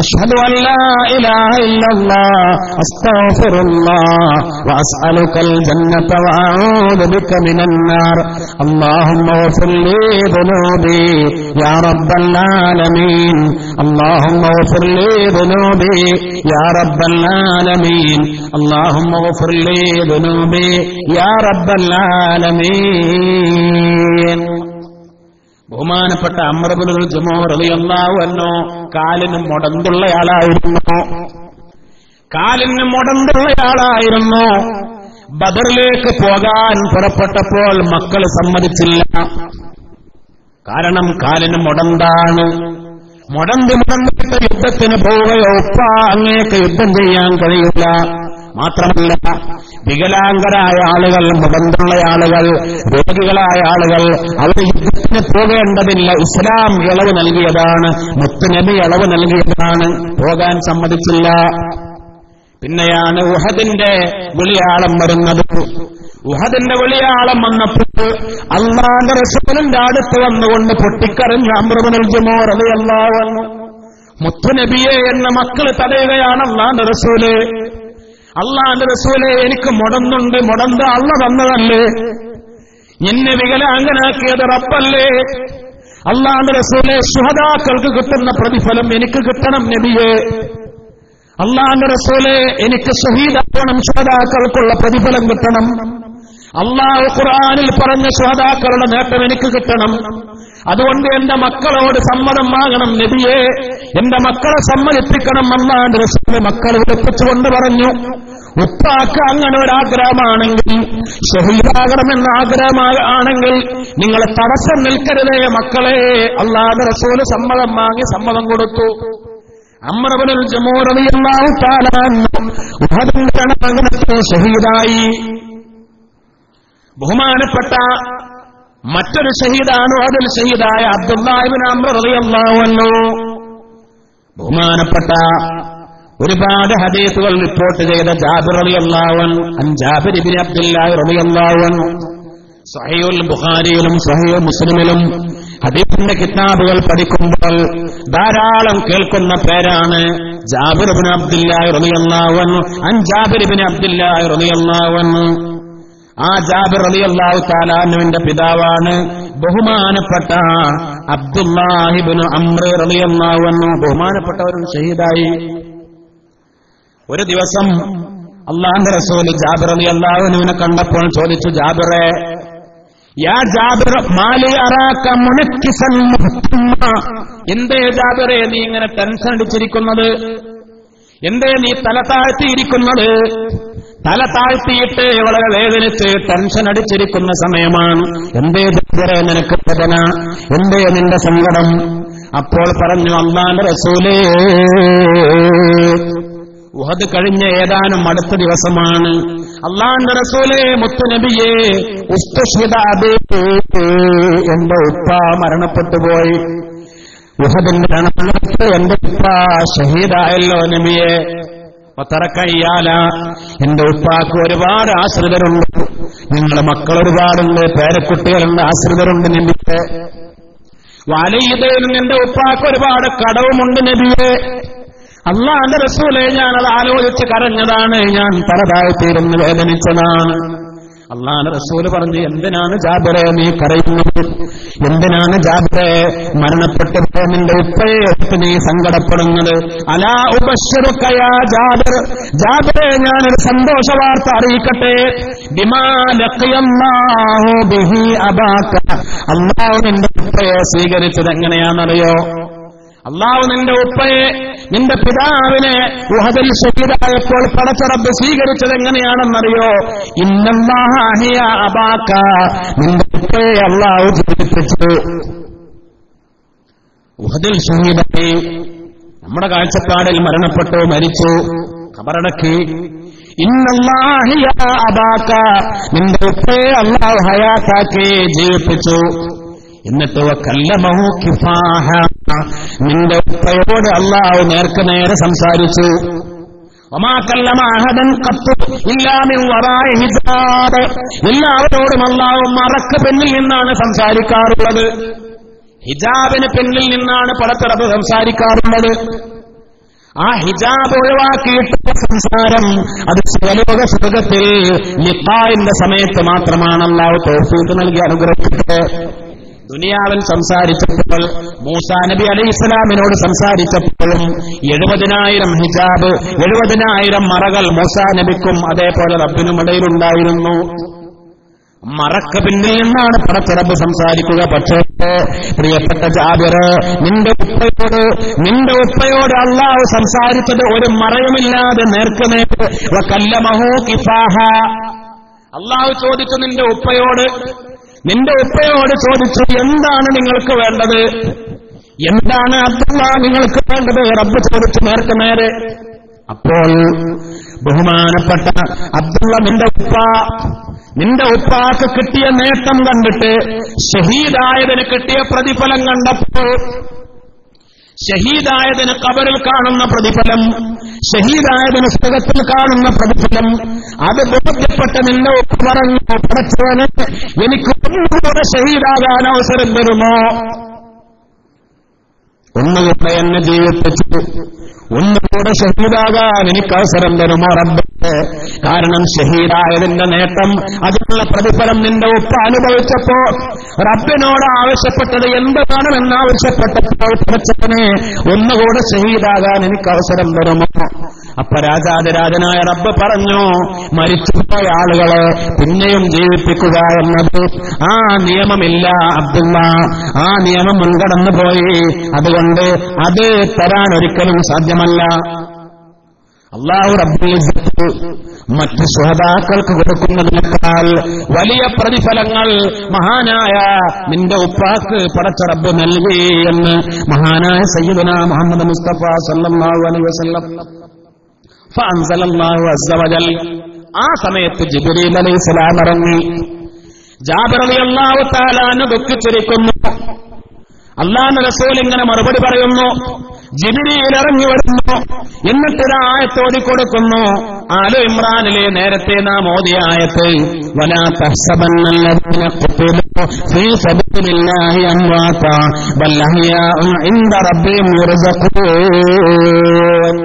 അശ്ഹദു അല്ലാ ഇലാഹ ഇല്ലല്ലാഹ് അസ്തഗ്ഫിറുല്ലാഹ് وأسألك الجنة وأعوذ بك من النار. اللهم اغفر لي ذنوبي يا رب العالمين. اللهم اغفر لي ذنوبي يا رب العالمين. اللهم اغفر لي ذنوبي يا رب العالمين. ബഹുമാനപ്പെട്ട അംർ ഇബ്നുൽ ജമുഹ് റളിയല്ലാഹു അൻഹു കാലിന് മുടന്തുള്ളയാളായിരുന്നു. ബദറിലേക്ക് പോകാൻ പുറപ്പെട്ടപ്പോൾ മക്കൾ സമ്മതിച്ചില്ല. കാരണം കാലിന് മുടന്താണ്. മുടന്തിട്ട് യുദ്ധത്തിന് പോവുകയോ ഉപ്പ അങ്ങേക്ക് യുദ്ധം ചെയ്യാൻ കഴിയില്ല. മാത്രമല്ല, വികലാംഗരായ ആളുകൾ, മുടന്തുള്ള ആളുകൾ, രോഗികളായ ആളുകൾ അവർ യുദ്ധത്തിന് പോകേണ്ടതില്ല. ഇസ്ലാം ഇളവ് നൽകിയതാണ്, മുത്തുനബി ഇളവ് നൽകിയതാണ്. പോകാൻ സമ്മതിച്ചില്ല. പിന്നെയാണ് ഉഹദിന്റെ വിളിയാളം വരുന്നത്. ഉഹദിന്റെ വിളിയാളം വന്നപ്പോൾ അല്ലാഹുവിന്റെ റസൂലിന്റെ അടുത്ത് വന്നുകൊണ്ട് പൊട്ടിക്കരഞ്ഞ അംർ ഇബ്നുൽ ജമുഹ് റളിയല്ലാഹു അൻഹു, മുത്തുനബിയെ എന്ന മക്കള് തടയുകയാണ്. അല്ലാഹുവിന്റെ റസൂലേ എനിക്ക് മുടന്നുണ്ട്. മുടന്ത് അല്ലാഹു തന്നതല്ലേ? എന്നെ വികലാംഗനാക്കിയത് റബ്ബല്ലേ? അല്ലാഹുവിന്റെ റസൂലേ, ശുഹദാക്കൾക്ക് കിട്ടുന്ന പ്രതിഫലം എനിക്ക് കിട്ടണം നബിയേ. അല്ലാഹുവിന്റെ റസൂലേ, എനിക്ക് ഷഹീദാകണം, ശുഹദാക്കൾക്കുള്ള പ്രതിഫലം കിട്ടണം. അല്ലാഹു ഖുർആനിൽ പറഞ്ഞ ശുഹദാക്കളുടെ നേട്ടം എനിക്ക് കിട്ടണം. അതുകൊണ്ട് എന്റെ മക്കളോട് സമ്മതം വാങ്ങണം നബിയെ, എന്റെ മക്കളെ സമ്മതിപ്പിക്കണം അല്ലാണ്ട് റസൂൽ മക്കളെ വിളിപ്പിച്ചുകൊണ്ട് പറഞ്ഞു, ഉപ്പാക്ക് അങ്ങനെ ഒരാഗ്രഹമാണെങ്കിൽ, ഷഹീദാകണമെന്ന ആഗ്രഹമാണെങ്കിൽ നിങ്ങൾ തടസ്സം നിൽക്കരുതേ മക്കളെ. അല്ലാഹുവിന്റെ റസൂൽ സമ്മതം വാങ്ങി സമ്മതം കൊടുത്തു. അംർ ഇബ്നുൽ ജമൂഹ് റളിയല്ലാഹു തആല ഉഹദിന്റെ രണാങ്കണത്തിൽ ഷഹീദായി. ബഹുമാനപ്പെട്ട മറ്റൊരു ഷഹീദാണ് അതിൽ ഷഹീദായ അബ്ദുല്ലാഹ് ഇബ്നു അംർ റളിയല്ലാഹു അൻഹു. ബഹുമാനപ്പെട്ട ഒരുപാട് ഹദീസുകൾ റിപ്പോർട്ട് ചെയ്ത ജാബിർ റളിയല്ലാഹു അൻഹു, അൻ ജാബിർ ഇബ്നു അബ്ദുല്ലാഹ് റളിയല്ലാഹു അൻഹു, സ്വഹീഹുൽ ബുഖാരിയിലും സ്വഹീഹ് മുസ്ലിമിലും ഹദീസിന്റെ കിതാബുകൾ പഠിക്കുമ്പോൾ ധാരാളം കേൾക്കുന്ന പേരാണ് ജാബിർ ഇബ്നു അബ്ദുല്ലാഹ് റളിയല്ലാഹു അൻഹു, അൻ ജാബിർ ഇബ്നു അബ്ദുല്ലാഹ് റളിയല്ലാഹു അൻഹു. ആ ജാബിർ റളിയല്ലാഹു തആല അൻഹുവിന്റെ പിതാവാണ് ബഹുമാനപ്പെട്ട അബ്ദുല്ലാഹ് ഇബ്നു അംർ റളിയല്ലാഹു അൻഹു. ബഹുമാനപ്പെട്ടവരും ഷഹീദായി. ഒരു ദിവസം അല്ലാഹുവിന്റെ റസൂൽ ജാബിർ റളിയല്ലാഹു അൻഹുവിനെ കണ്ടപ്പോൾ ചോദിച്ചു, ജാബിറേ, യാ ജാബിർ മാലി അറാക മുനക്കിസൻ മുഹ്തമ്മ, എന്തേ ജാബിറേ നീ ഇങ്ങനെ ടെൻഷൻ അടിച്ചിരിക്കുന്നത്? എന്തേ നീ തല താഴ്ത്തിയിരിക്കുന്നത്? തല താഴ്ത്തിയിട്ട് വളരെ വേദനിച്ച് ടെൻഷൻ അടിച്ചിരിക്കുന്ന സമയമാണ്. എന്തേ ജാബിറേ നിനക്ക് വേദന? എന്തേ നിന്റെ സങ്കടം? അപ്പോൾ പറഞ്ഞു, അല്ലാഹുവിന്റെ റസൂലേ, ഉഹദ് കഴിഞ്ഞ ഏതാനും അടുത്ത ദിവസമാണ്. അല്ലാഹുവിന്റെ റസൂലേ, മുത്തുനബിയേ, ഉസ്തുശ്ഹിദ അബീ, എന്റെ ഉപ്പ മരണപ്പെട്ടുപോയി. ഉഹദിന്റെ രണാങ്കണത്തിൽ എന്റെ ഉപ്പ ഷഹീദായല്ലോ നബിയെ. ഒത്തറക്കയ്യാല, എന്റെ ഉപ്പാക്ക് ഒരുപാട് ആശ്രിതരുണ്ട്, നിങ്ങളുടെ മക്കൾ ഒരുപാടുണ്ട്, പേരക്കുട്ടികളുണ്ട്, ആശ്രിതരുണ്ട് നബിയെ. വാലിദൈനും എന്റെ ഉപ്പാക്ക് ഒരുപാട് കടവുമുണ്ട് നബിയെ. അല്ലാഹുവിന്റെ റസൂലേ, ഞാനത് ആലോചിച്ച് കരഞ്ഞതാണ്, ഞാൻ തലതാഴ്ത്തിയിരുന്ന് വേദനിച്ചതാണ്. അല്ലാഹുവിന്റെ റസൂല് പറഞ്ഞു, എന്തിനാണ് ജാബിറേ നീ കരയുന്നത്? എന്തിനാണ് ജാബിറേ മരണപ്പെട്ട നിന്റെ ഉപ്പയെ നീ സങ്കടപ്പെടുന്നത്? അലാ ഉബശ്ശിറുക യാ ജാബിർ, ജാബിറേ ഞാനൊരു സന്തോഷ വാർത്ത അറിയിക്കട്ടെ. ബിമാ ലഖിയല്ലാഹു ബിഹി അബാക, അല്ലാഹു നിന്റെ ഉപ്പയെ സ്വീകരിച്ചത് എങ്ങനെയാണെന്നറിയോ? അല്ലാഹു നിന്റെ ഉപ്പയെ, നിന്റെ പിതാവിനെ ഉഹദിൽ ഷഹീദായപ്പോൾ പടച്ച റബ്ബ് സ്വീകരിച്ചത് എങ്ങനെയാണെന്നറിയോ? ഇന്നല്ലാഹ അഹിയ അബാക, നിന്റെ ഉപ്പയെ അല്ലാഹു ജീവിപ്പിച്ചു. ഉഹദിൽ ഷഹീദായി, നമ്മുടെ കാഴ്ചപ്പാടിൽ മരണപ്പെട്ടു, മരിച്ചു, ഖബറടക്കി. ഇന്നല്ലാഹ അഹിയ അബാക, നിന്റെ ഉപ്പയെ അല്ലാഹു ഹയാത്താക്കി ജീവിപ്പിച്ചു. എന്നിട്ട് വകല്ലമഹു കിഫാഹ, നിന്റെ ഉപ്പയോട് അല്ലാഹു നേർക്ക് നേരെ സംസാരിച്ചു. വമാ കല്ലമ അഹദൻ ഖത്തു ഇല്ലാ മിൻ വറാഇ ഹിജാബ്, എല്ലാവരോടും അല്ലാഹു മറക്ക് പിന്നിൽ നിന്നാണ് സംസാരിക്കാറുള്ളത്. ഹിജാബിന് പിന്നിൽ നിന്നാണ് പടച്ചറബ് സംസാരിക്കാറുള്ളത്. ആ ഹിജാബ് ഒഴിവാക്കിയിട്ടുള്ള സംസാരം അത് സുഖലോക സുഖത്തിൽ ലിഖാഇന്റെ സമയത്ത് മാത്രമാണ് അല്ലാഹു തൗഫീഖ് നൽകി അനുഗ്രഹിച്ചത്. ദുനിയാവിൽ സംസാരിച്ചപ്പോൾ, മൂസാ നബി അലൈഹിസ്സലാമിനോട് സംസാരിച്ചപ്പോഴും 70,000 ഹിജാബ്, 70,000 മറകൾ മൂസാ നബിക്കും അതേപോലെ റബ്ബിനും ഇടയിലുണ്ടായിരുന്നു. മറക്ക് പിന്നിൽ നിന്നാണ് പടച്ച റബ്ബ് സംസാരിക്കുക. പക്ഷേ പ്രിയപ്പെട്ട ജാബിർ, നിന്റെ ഉപ്പയോട് അല്ലാഹു സംസാരിച്ചത് ഒരു മറയുമില്ലാതെ നേർക്കുനേർ. വകല്ലമഹു കിഫാഹ, അല്ലാഹു ചോദിച്ചു നിന്റെ ഉപ്പയോട് ചോദിച്ചു, എന്താണ് നിങ്ങൾക്ക് വേണ്ടത്? എന്താണ് അബ്ദുള്ള നിങ്ങൾക്ക് വേണ്ടത്? റബ്ബ് ചോദിച്ചു നേർക്ക് നേരെ. അപ്പോൾ ബഹുമാനപ്പെട്ട അബ്ദുള്ള, നിന്റെ ഉപ്പാക്ക് കിട്ടിയ നേട്ടം കണ്ടിട്ട്, ഷഹീദായതിന് കിട്ടിയ പ്രതിഫലം കണ്ടപ്പോൾ, ഷഹീദായതിന് ഖബറിൽ കാണുന്ന പ്രതിഫലം, ഷഹീദായതിന് സ്വർഗ്ഗത്തിൽ കാണുന്ന പ്രതിഫലം, അത് ബോധ്യപ്പെട്ട നിന്റെ ഉപ്പ പറഞ്ഞു, പടച്ചവനെ, എനിക്ക് ഒന്നുകൂടെ ഷഹീദാകാൻ അവസരം തരുമോ? ഒന്നുകൂടെ എന്നെ ജീവിപ്പിച്ചു, ഒന്നുകൂടെ ഷഹീദാകാൻ എനിക്ക് അവസരം തരുമോ റബ്ബേ? കാരണം ഷഹീദായതിന്റെ നേട്ടം, അതിനുള്ള പ്രതിഫലം നിന്റെ ഉപ്പ അനുഭവിച്ചപ്പോ റബ്ബിനോട് ആവശ്യപ്പെട്ടത് എന്ത് വേണമെന്നാവശ്യപ്പെട്ടപ്പോൾ പടച്ചവനെ, ഒന്നുകൂടെ ഷഹീദാകാൻ എനിക്ക് അവസരം തരുമോ? അപ്പൊ രാജാതിരാജനായ റബ്ബ് പറഞ്ഞു, മരിച്ചുപോയ ആളുകളെ പിന്നെയും ജീവിപ്പിക്കുക എന്നത് ആ നിയമമില്ല അബ്ദുള്ള, ആ നിയമം മുൻകടന്നു പോയി. അതുകൊണ്ട് അത് തരാൻ ഒരിക്കലും സാധ്യമല്ല. അല്ലാഹു റബ്ബുൽ ഇസ്സത്ത് മറ്റ് ശുഹദാക്കൾക്ക് കൊടുക്കുന്നതിനേക്കാൾ വലിയ പ്രതിഫലങ്ങൾ മഹാനായ നിന്റെ ഉപ്പാക്ക് പടച്ച റബ്ബ് നൽകി എന്ന് മഹാനായ സയ്യിദുനാ മുഹമ്മദ് മുസ്തഫ സല്ലല്ലാഹു അലൈഹി വസല്ലം. ഫഅൻസലല്ലാഹു അസ്സ വജൽ. ആ സമയത്ത് ജിബ്രീൽ അലൈഹിസ്സലാം ഇറങ്ങി. ജാബിർ റളിയല്ലാഹു തആല അൻഹു ദുഃഖിച്ചിരിക്കുന്നു. അല്ലാഹുവിന്റെ റസൂൽ ഇങ്ങനെ മറുപടി പറയുന്നു. ജിബ്രീൽ ഇറങ്ങി വരുന്നു. എന്നിട്ട് ഒരു ആയത്ത് ഓതിക്കൊടുക്കുന്നു. ആലു ഇമ്രാനിലെ നേരത്തെ നാം ഓതിയ ആയത്ത്, വലാ തഹ്സബന്നല്ലദീന ഖുതിലു ഫീ സബീലില്ലാഹി അംവാതാ ബൽ അഹ്യാഉൻ ഇൻദ റബ്ബിഹിം യുർസഖൂൻ.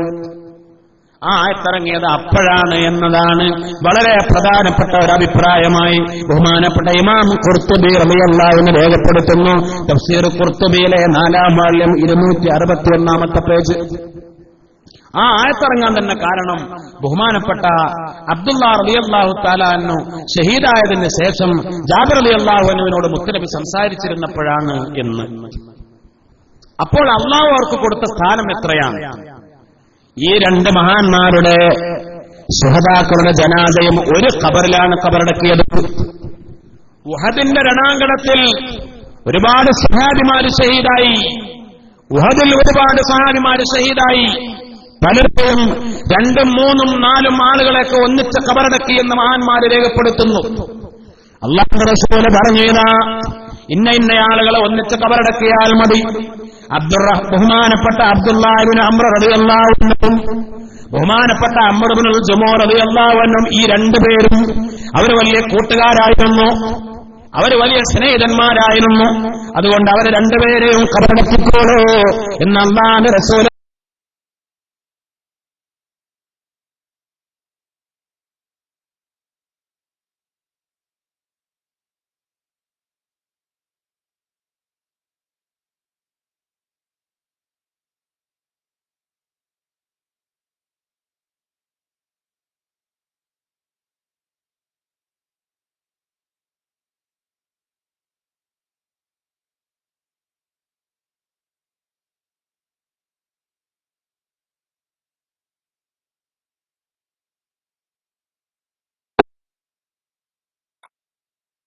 ആ ആയത്തിറങ്ങിയത് അപ്പോഴാണ് എന്നതാണ് വളരെ പ്രധാനപ്പെട്ട ഒരു അഭിപ്രായമായി ബഹുമാനപ്പെട്ട ഇമാം ഖുർത്തുബി റളിയല്ലാഹു അൻഹു രേഖപ്പെടുത്തുന്നു. തഫ്സീർ ഖുർത്തുബിയിലെ 4-ാം വാള്യം 261-ാമത്തെ പേജ്. ആ ആയത്തിറങ്ങാൻ തന്നെ കാരണം ബഹുമാനപ്പെട്ട അബ്ദുല്ലാ റളിയല്ലാഹു തആല അൻഹു ഷഹീദായതിന് ശേഷം ജാബിർ റളിയല്ലാഹു അൻഹുവിനോട് മുത്തനബി സംസാരിച്ചിരുന്നപ്പോഴാണ് എന്ന്. അപ്പോൾ അല്ലാഹു അവർക്ക് കൊടുത്ത സ്ഥാനം എത്രയാണ്? ഈ രണ്ട് മഹാന്മാരുടെ ശുഹദാക്കളുടെ ജനാസയും ഒരു ഖബറിലാണ് ഖബറടക്കിയത്. ഉഹദിന്റെ രണാങ്കണത്തിൽ ഒരുപാട് സഹാബിമാര് ഷഹീദായി. ഉഹദിൽ ഒരുപാട് സഹാബിമാര് ഷഹീദായി. പലർക്കും 2, 3, 4 ആളുകളെയൊക്കെ ഒന്നിച്ച് ഖബറടക്കിയെന്ന് മഹാന്മാര് രേഖപ്പെടുത്തുന്നു. അല്ലാഹുവിന്റെ റസൂൽ പറഞ്ഞതാ, ഇന്ന ആളുകളെ ഒന്നിച്ച് ഖബറടക്കിയാൽ മതി. ബഹുമാനപ്പെട്ട അബ്ദുല്ലാഹ് ഇബ്നു അംർ റളിയല്ലാഹു അൻഹു, ബഹുമാനപ്പെട്ട അംർ ഇബ്നുൽ ജമൂഅ റളിയല്ലാഹു അൻഹു, ഈ രണ്ടുപേരും അവർ വലിയ കൂട്ടുകാരായിരുന്നു, അവർ വലിയ സ്നേഹിതന്മാരായിരുന്നു. അതുകൊണ്ട് അവർ രണ്ടുപേരെയും ഖബറടക്കിക്കോളൂ എന്ന് അല്ലാഹുവിന്റെ റസൂൽ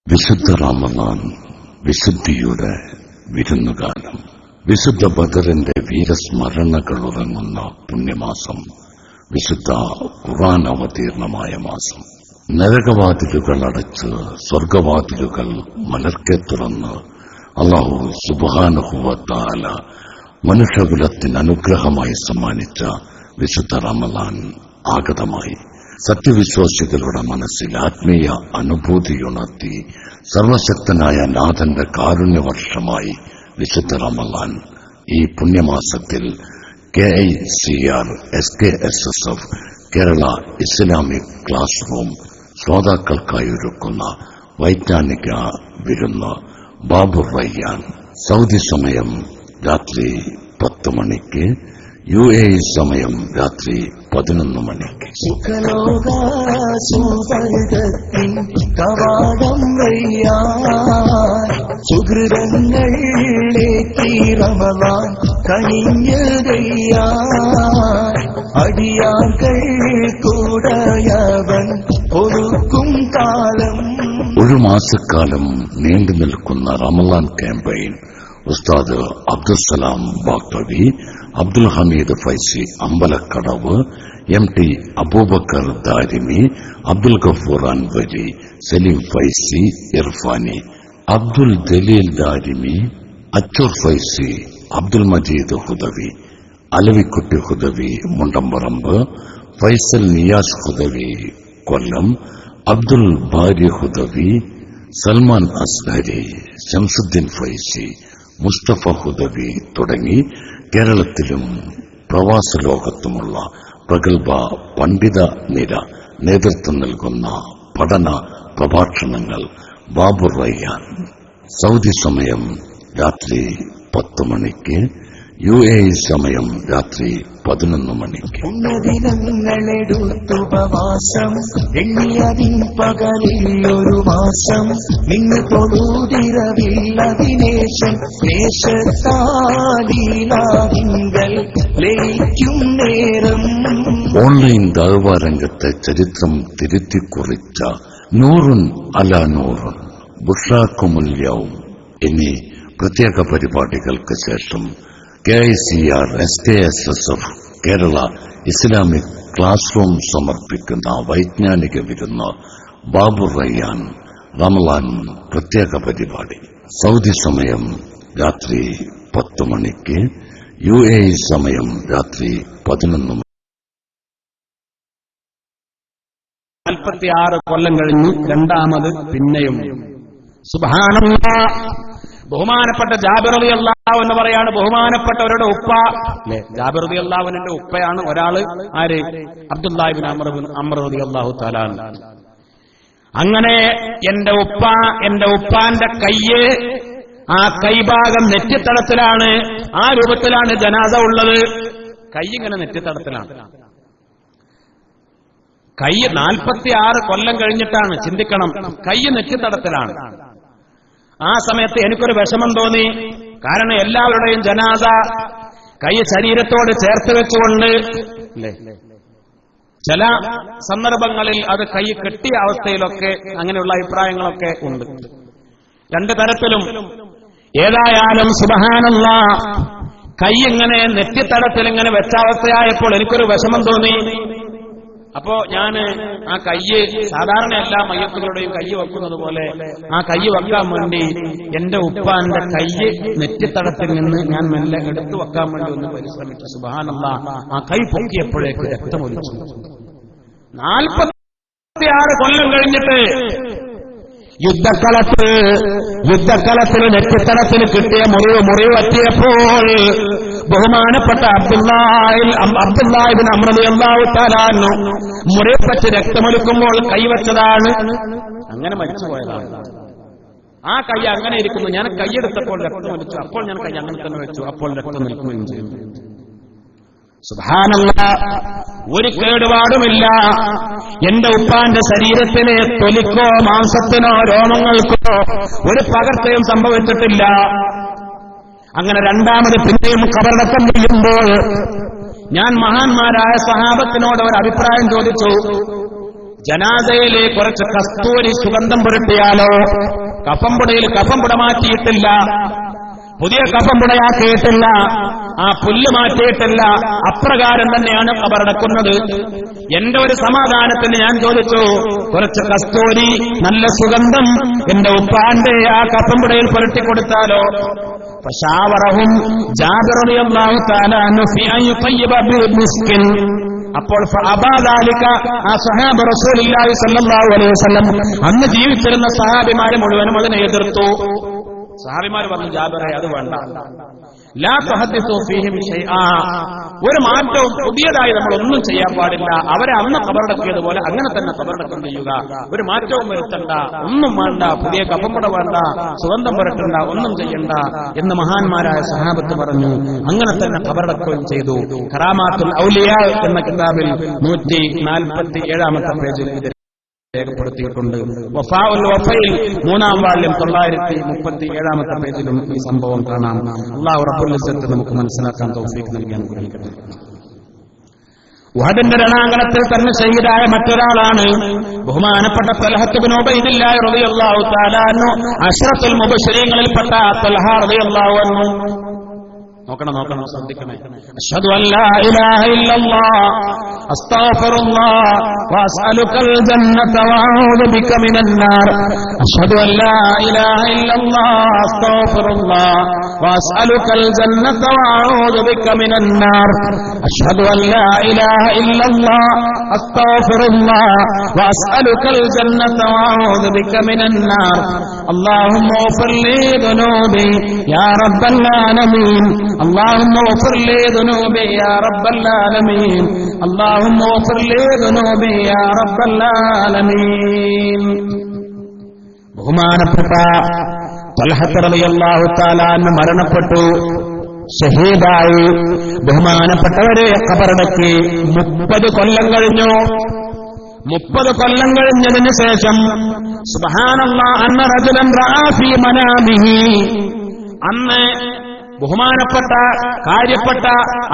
വിശുദ്ധ റമളാൻ, വിശുദ്ധിയുടെ വിരുന്നുകാലം. വിശുദ്ധ ബദറിന്റെ വീരസ്മരണകൾ ഉറങ്ങുന്ന പുണ്യമാസം, വിശുദ്ധ ഖുർആൻ അവതീർണമായ മാസം. നരകവാതിലുകൾ അടച്ച് സ്വർഗവാതിലുകൾ മലർക്കെ തുറന്ന് അല്ലാഹു സുബ്ഹാനഹു വ തആല മനുഷ്യകുലത്തിന് അനുഗ്രഹമായി സമ്മാനിച്ച വിശുദ്ധ റമളാൻ ആഗതമായി. സത്യവിശ്വാസികളുടെ മനസ്സിൽ ആത്മീയ അനുഭൂതിയുണർത്തി സർവശക്തനായ നാഥന്റെ കാരുണ്യവർഷമായി വിശുദ്ധ റമളാൻ. ഈ പുണ്യമാസത്തിൽ KICR SKSSF Kerala Islamic classroom ശ്രോതാക്കൾക്കായി ഒരുക്കുന്ന വൈജ്ഞാനിക വിരുന്ന് ബാബുർ റയ്യാൻ. സൗദി സമയം രാത്രി 10 മണിക്ക്, UAE സമയം രാത്രി 11 മണിക്ക്.
കവാടം സുഹൃതങ്ങളിലേക്ക് റമളാൻ കനിഞ്ഞതയ്യാൻ അടിയാകൾ കൂടയവൻ ഒരുക്കും കാലം.
ഒരു മാസക്കാലം നീണ്ടു നിൽക്കുന്ന റമളാൻ ക്യാമ്പയിൻ ഉസ്താദ് അബ്ദുസ്സലാം ബാക്കവി, അബ്ദുൽ ഹമീദ് ഫൈസി അമ്പലക്കടവ്, MT അബൂബക്കർ ദാരിമി, അബ്ദുൽ ഗഫൂർ അൻവരി, സലീം ഫൈസി ഇർഫാനി, അബ്ദുൽ ദലീൽ ദാരിമി, അച്ചൂർ ഫൈസി, അബ്ദുൽ മജീദ് ഹുദവി, അലവിക്കുട്ടി ഹുദവി മുണ്ടമ്പറമ്പ്, ഫൈസൽ നിയാസ് ഹുദവി കൊല്ലം, അബ്ദുൽ ബാരി ഹുദവി, സൽമാൻ അസ്ഹരി, ശംസുദ്ദീൻ ഫൈസി, മുസ്തഫ ഹുദവി തുടങ്ങി കേരളത്തിലും പ്രവാസ ലോകത്തുമുള്ള പ്രഗത്ഭ പണ്ഡിത നിര നേതൃത്വം നൽകുന്ന പഠന പ്രഭാഷണങ്ങൾ ബാബുർ റയ്യാൻ. സൗദി സമയം രാത്രി 10 മണിക്ക്, UAE സമയം രാത്രി 11 മണിക്ക്.
പുണ്യദിനങ്ങളെടുത്തുപവാസം എണ്ണിയതിൻ പകലിൽ ഒരു മാസം നിന്ന് തൊഴുതിരവില്ലതിനേശം ദേശത്താലീലാതിങ്കൽ ലയിക്കും നേരം.
ഓൺലൈൻ ദഅ്വ രംഗത്തെ ചരിത്രം തിരുത്തിക്കുറിച്ച നൂറുൻ അലാ നൂറുൻ, ബുഷ്റാക്കുമുൽ യൗം എന്നീ പ്രത്യേക പരിപാടികൾക്ക് ശേഷം KICR SKSSF Kerala Islamic class room സമർപ്പിക്കുന്ന വൈജ്ഞാനിക വിരുന്ന് ബാബുർ റയ്യാൻ റമളാൻ പ്രത്യേക പരിപാടി. സൗദി സമയം രാത്രി 10 മണിക്ക്, UAE സമയം രാത്രി 11 മണി.
46 കൊല്ലം കഴിഞ്ഞു രണ്ടാമത് പിന്നെയും സുബ്ഹാനല്ലാഹ്. ബഹുമാനപ്പെട്ട ജാബിർ റളിയല്ലാഹു എന്ന് പറയാണ്, ബഹുമാനപ്പെട്ടവരുടെ ഉപ്പ അല്ലേ, ജാബിർ റളിയല്ലാഹുവിന്റെ ഉപ്പയാണ് ഒരാള്. ആര്? അബ്ദുല്ലാഹി ഇബ്നു അംർ റളിയല്ലാഹു തആല. അങ്ങനെ എന്റെ ഉപ്പാന്റെ കയ്യ്, ആ കൈഭാഗം നെറ്റിത്തടത്തിലാണ്. ആ രൂപത്തിലാണ് ജനാസ ഉള്ളത്. കൈ ഇങ്ങനെ നെറ്റിത്തടത്തിലാണ്. കൈ 46 കൊല്ലം കഴിഞ്ഞിട്ടാണ്. ചിന്തിക്കണം, കൈ നെറ്റിത്തടത്തിലാണ്. ആ സമയത്ത് എനിക്കൊരു വിഷമം തോന്നി. കാരണം എല്ലാവരുടെയും ജനാസ കൈ ശരീരത്തോട് ചേർത്ത് വെച്ചുകൊണ്ട് അല്ലേ, ചില സന്ദർഭങ്ങളിൽ അത് കൈ കെട്ടിയ അവസ്ഥയിലൊക്കെ അങ്ങനെയുള്ള അഭിപ്രായങ്ങളൊക്കെ ഉണ്ട്. രണ്ടു തരത്തിലും. ഏതായാലും സുബ്ഹാനല്ലാഹ്, കൈ ഇങ്ങനെ നെറ്റിത്തടത്തിൽ ഇങ്ങനെ വെച്ച അവസ്ഥയായപ്പോൾ എനിക്കൊരു വിഷമം തോന്നി. അപ്പോ ഞാന് ആ കയ്യ്, സാധാരണ എല്ലാ മയ്യത്തുകളുടെയും കയ്യ് വെക്കുന്നത് പോലെ ആ കയ്യ് വെക്കാൻ വേണ്ടി എന്റെ ഉപ്പാന്റെ കയ്യ് നെറ്റിത്തടത്തിൽ നിന്ന് ഞാൻ മെല്ലെ എടുത്തു വെക്കാൻ വേണ്ടി ഒന്ന് പരിശ്രമിച്ചു. സുബ്ഹാനല്ലാഹ്, ആ കൈ പൊക്കിയപ്പോഴേക്ക് രക്തമൊലിച്ചു. 46 കൊല്ലം കഴിഞ്ഞിട്ട് യുദ്ധക്കളത്തിൽ നെറ്റിത്തടത്തിൽ കിട്ടിയ മുറിവ് പറ്റിയപ്പോൾ ബഹുമാനപ്പെട്ട അബ്ദുല്ലാഹി ഇബ്നു അംർ റളിയല്ലാഹു തആല അൻഹു മുറിവ് പറ്റി രക്തമൊലിക്കുമ്പോൾ കൈവച്ചതാണ്. അങ്ങനെ മരിച്ചുപോയതാണ്. ആ കൈ അങ്ങനെ ഇരിക്കുന്നു. ഞാൻ കൈയെടുത്തപ്പോൾ രക്തമൊലിച്ചു. അപ്പോൾ ഞാൻ കൈ അങ്ങനെ തന്നെ വെച്ചു. അപ്പോൾ രക്തം നിൽക്കുകയും ചെയ്തു. സുബ്ഹാനല്ലാഹ്, ഒരു കേടുപാടുമില്ല. എന്റെ ഉപ്പാന്റെ ശരീരത്തിന് തൊലിക്കോ മാംസത്തിനോ രോമങ്ങൾക്കോ ഒരു പകർച്ചയും സംഭവിച്ചിട്ടില്ല. അങ്ങനെ രണ്ടാമത് പിന്നെയും ഖബറടക്കം ചെയ്യുമ്പോൾ ഞാൻ മഹാന്മാരായ സ്വഹാബത്തിനോട് ഒരു അഭിപ്രായം ചോദിച്ചു. ജനാസയിലെ കുറച്ച് കസ്തൂരി സുഗന്ധം പുരട്ടിയാലോ? കഫംപുടയിൽ കഫംപുട മാറ്റിയിട്ടില്ല, പുതിയ കഫംപുടയാക്കിയിട്ടില്ല, ആ പുല്ല് മാറ്റിയിട്ടില്ല. അപ്രകാരം തന്നെയാണ് ഖബറടക്കുന്നത്. എന്റെ ഒരു സമാധാനത്തിന് ഞാൻ ചോദിച്ചു, കുറച്ച് കസ്തൂരി നല്ല സുഗന്ധം എന്റെ ഉപ്പാന്റെ ആ കഫംപുടയിൽ പുരട്ടിക്കൊടുത്താലോ? ഫശാവറഹും ജാബിർ റളിയല്ലാഹു തആല അൻഹു ഫീ അൻ യുതയ്യിബ ബിമിസ്കിൻ. അപ്പോൾ ഫഅബാദാലിക, ആ സ്വഹാബ റസൂലുള്ളാഹി സ്വല്ലല്ലാഹു അലൈഹി വസല്ലം അന്ന് ജീവിച്ചിരുന്ന സഹാബിമാരെ മുഴുവനും അതിനെ എതിർത്തു. സഹാബിമാർ പറഞ്ഞു, ജാബിറെ അത് വേണ്ട, ലാ തഹദ്ദിസു ഫീഹിം ശൈആ, ഒരു മാറ്റവും പുതിയതായി നമ്മൾ ഒന്നും ചെയ്യാൻ പാടില്ല. അവരെ അന്ന് ഖബറടക്കിയതുപോലെ അങ്ങനെ തന്നെ ഖബറടക്കം ചെയ്യുക. ഒരു മാറ്റവും വരുത്തണ്ട, ഒന്നും വേണ്ട, പുതിയ കഫംപുട വേണ്ട, സുഗന്ധം പുരട്ടണ്ട, ഒന്നും ചെയ്യണ്ട എന്ന് മഹാന്മാരായ സഹാബത്ത് പറഞ്ഞു. അങ്ങനെ തന്നെ ഖബറടക്കുകയും ചെയ്തു. കറാമാത്തുൽ ഔലിയാ എന്ന കിതാബിൽ 147-ാമത്തെ പേജിൽ ഇത് രേഖപ്പെടുത്തിയിട്ടുണ്ട്. വഫാഉൽ വഫയിൽ 3-ാം വാള്യം 937-ാമത്തെ പേജിലും ഈ സംഭവം കാണാം. അല്ലാഹു റബ്ബുൽ ഇസ്സത്ത് നമുക്ക് മനസ്സിലാക്കാൻ തൗഫീഖ് നൽകാൻ അനുഗ്രഹിക്കട്ടെ. ഉഹദിന്റെ രണാങ്കണത്തിൽ തന്നെ ഷഹീദായ മറ്റൊരാളാണ് ബഹുമാനപ്പെട്ട തൽഹത്ത് ഇബ്നു ഉബൈദില്ലാഹ് റളിയല്ലാഹു തആല അൻഹു. അശ്റഫുൽ മുബശ്ശിരീങ്ങളിൽപ്പെട്ട തൽഹ റളിയല്ലാഹു അൻഹു. നോക്കണം, ശ്രദ്ധിക്കണേ. അശ്ഹദു അൻ ലാ ഇലാഹ ഇല്ലല്ലാഹ് അസ്തഗ്ഫിറുല്ലാഹ് വഅസ്അലുകൽ ജന്നത വഅഊദു ബിക മിനൻ നാർ. അശ്ഹദു അൻ ലാ ഇലാഹ ഇല്ലല്ലാഹ് അസ്തഗ്ഫിറുല്ലാഹ് വഅസ്അലുകൽ ജന്നത വഅഊദു ബിക മിനൻ നാർ. അശ്ഹദു അൻ ലാ ഇലാഹ ഇല്ലല്ലാഹ് അസ്തഗ്ഫിറുല്ലാഹ് വഅസ്അലുകൽ ജന്നത വഅഊദു ബിക മിനൻ നാർ. അല്ലാഹുമ്മ ഗ്ഫിർ ലീ ദുനൂബി യാ റബ്ബൽ ആലമീൻ. اللهم اغفر لي ذنوبي يا رب العالمين. اللهم اغفر لي ذنوبي يا رب العالمين. ബഹുമാനപ്പെട്ട തൽഹത്ത് റളിയല്ലാഹു തആല അൻഹു മരണപ്പെട്ടു. ഷഹീദായി. ബഹുമാനപ്പെട്ടവരെ ഖബറടക്കി 30 കൊല്ലം കഴിഞ്ഞു. 30 കൊല്ലം കഴിഞ്ഞതിന് ശേഷം സുബ്ഹാനല്ലാഹ് അന്ന റജുലൻ റഅ ഫീ മനാമിഹി, അന്ന് ബഹുമാനപ്പെട്ട കാര്യപ്പെട്ട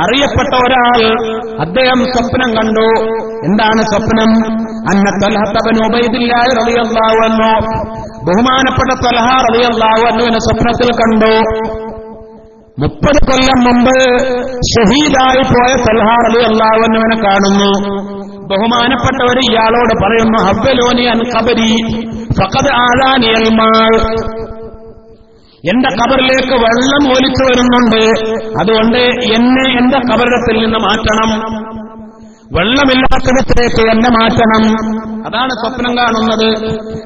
അറിയപ്പെട്ട ഒരാൾ അദ്ദേഹം സ്വപ്നം കണ്ടു. എന്താണ് സ്വപ്നം? അന്ന തൽഹ ഇബ്നു ഉബൈദില്ലാഹ് റളിയല്ലാഹു അൻഹു, ബഹുമാനപ്പെട്ട തൽഹ റളിയല്ലാഹു അൻഹുവിനെ സ്വപ്നത്തിൽ കണ്ടു. 30 കൊല്ലം മുമ്പ് ഷഹീദായി പോയ തൽഹ റളിയല്ലാഹു അൻഹുവിനെ കാണുന്നു. ബഹുമാനപ്പെട്ടവർ ഇയാളോട് പറയുന്നു, ഹവ്വലൂനി അൻ ഖബരി ഫഖദ് ആദാനിയൽ മാൽ, എന്റെ ഖബറിലേക്ക് വെള്ളം ഒലിച്ചു വരുന്നുണ്ട്, അതുകൊണ്ട് എന്നെ എന്റെ ഖബറിടത്തിൽ നിന്ന് മാറ്റണം, വെള്ളമില്ലാത്തിടത്തേക്ക് എന്നെ മാറ്റണം. അതാണ് സ്വപ്നം കാണുന്നത്.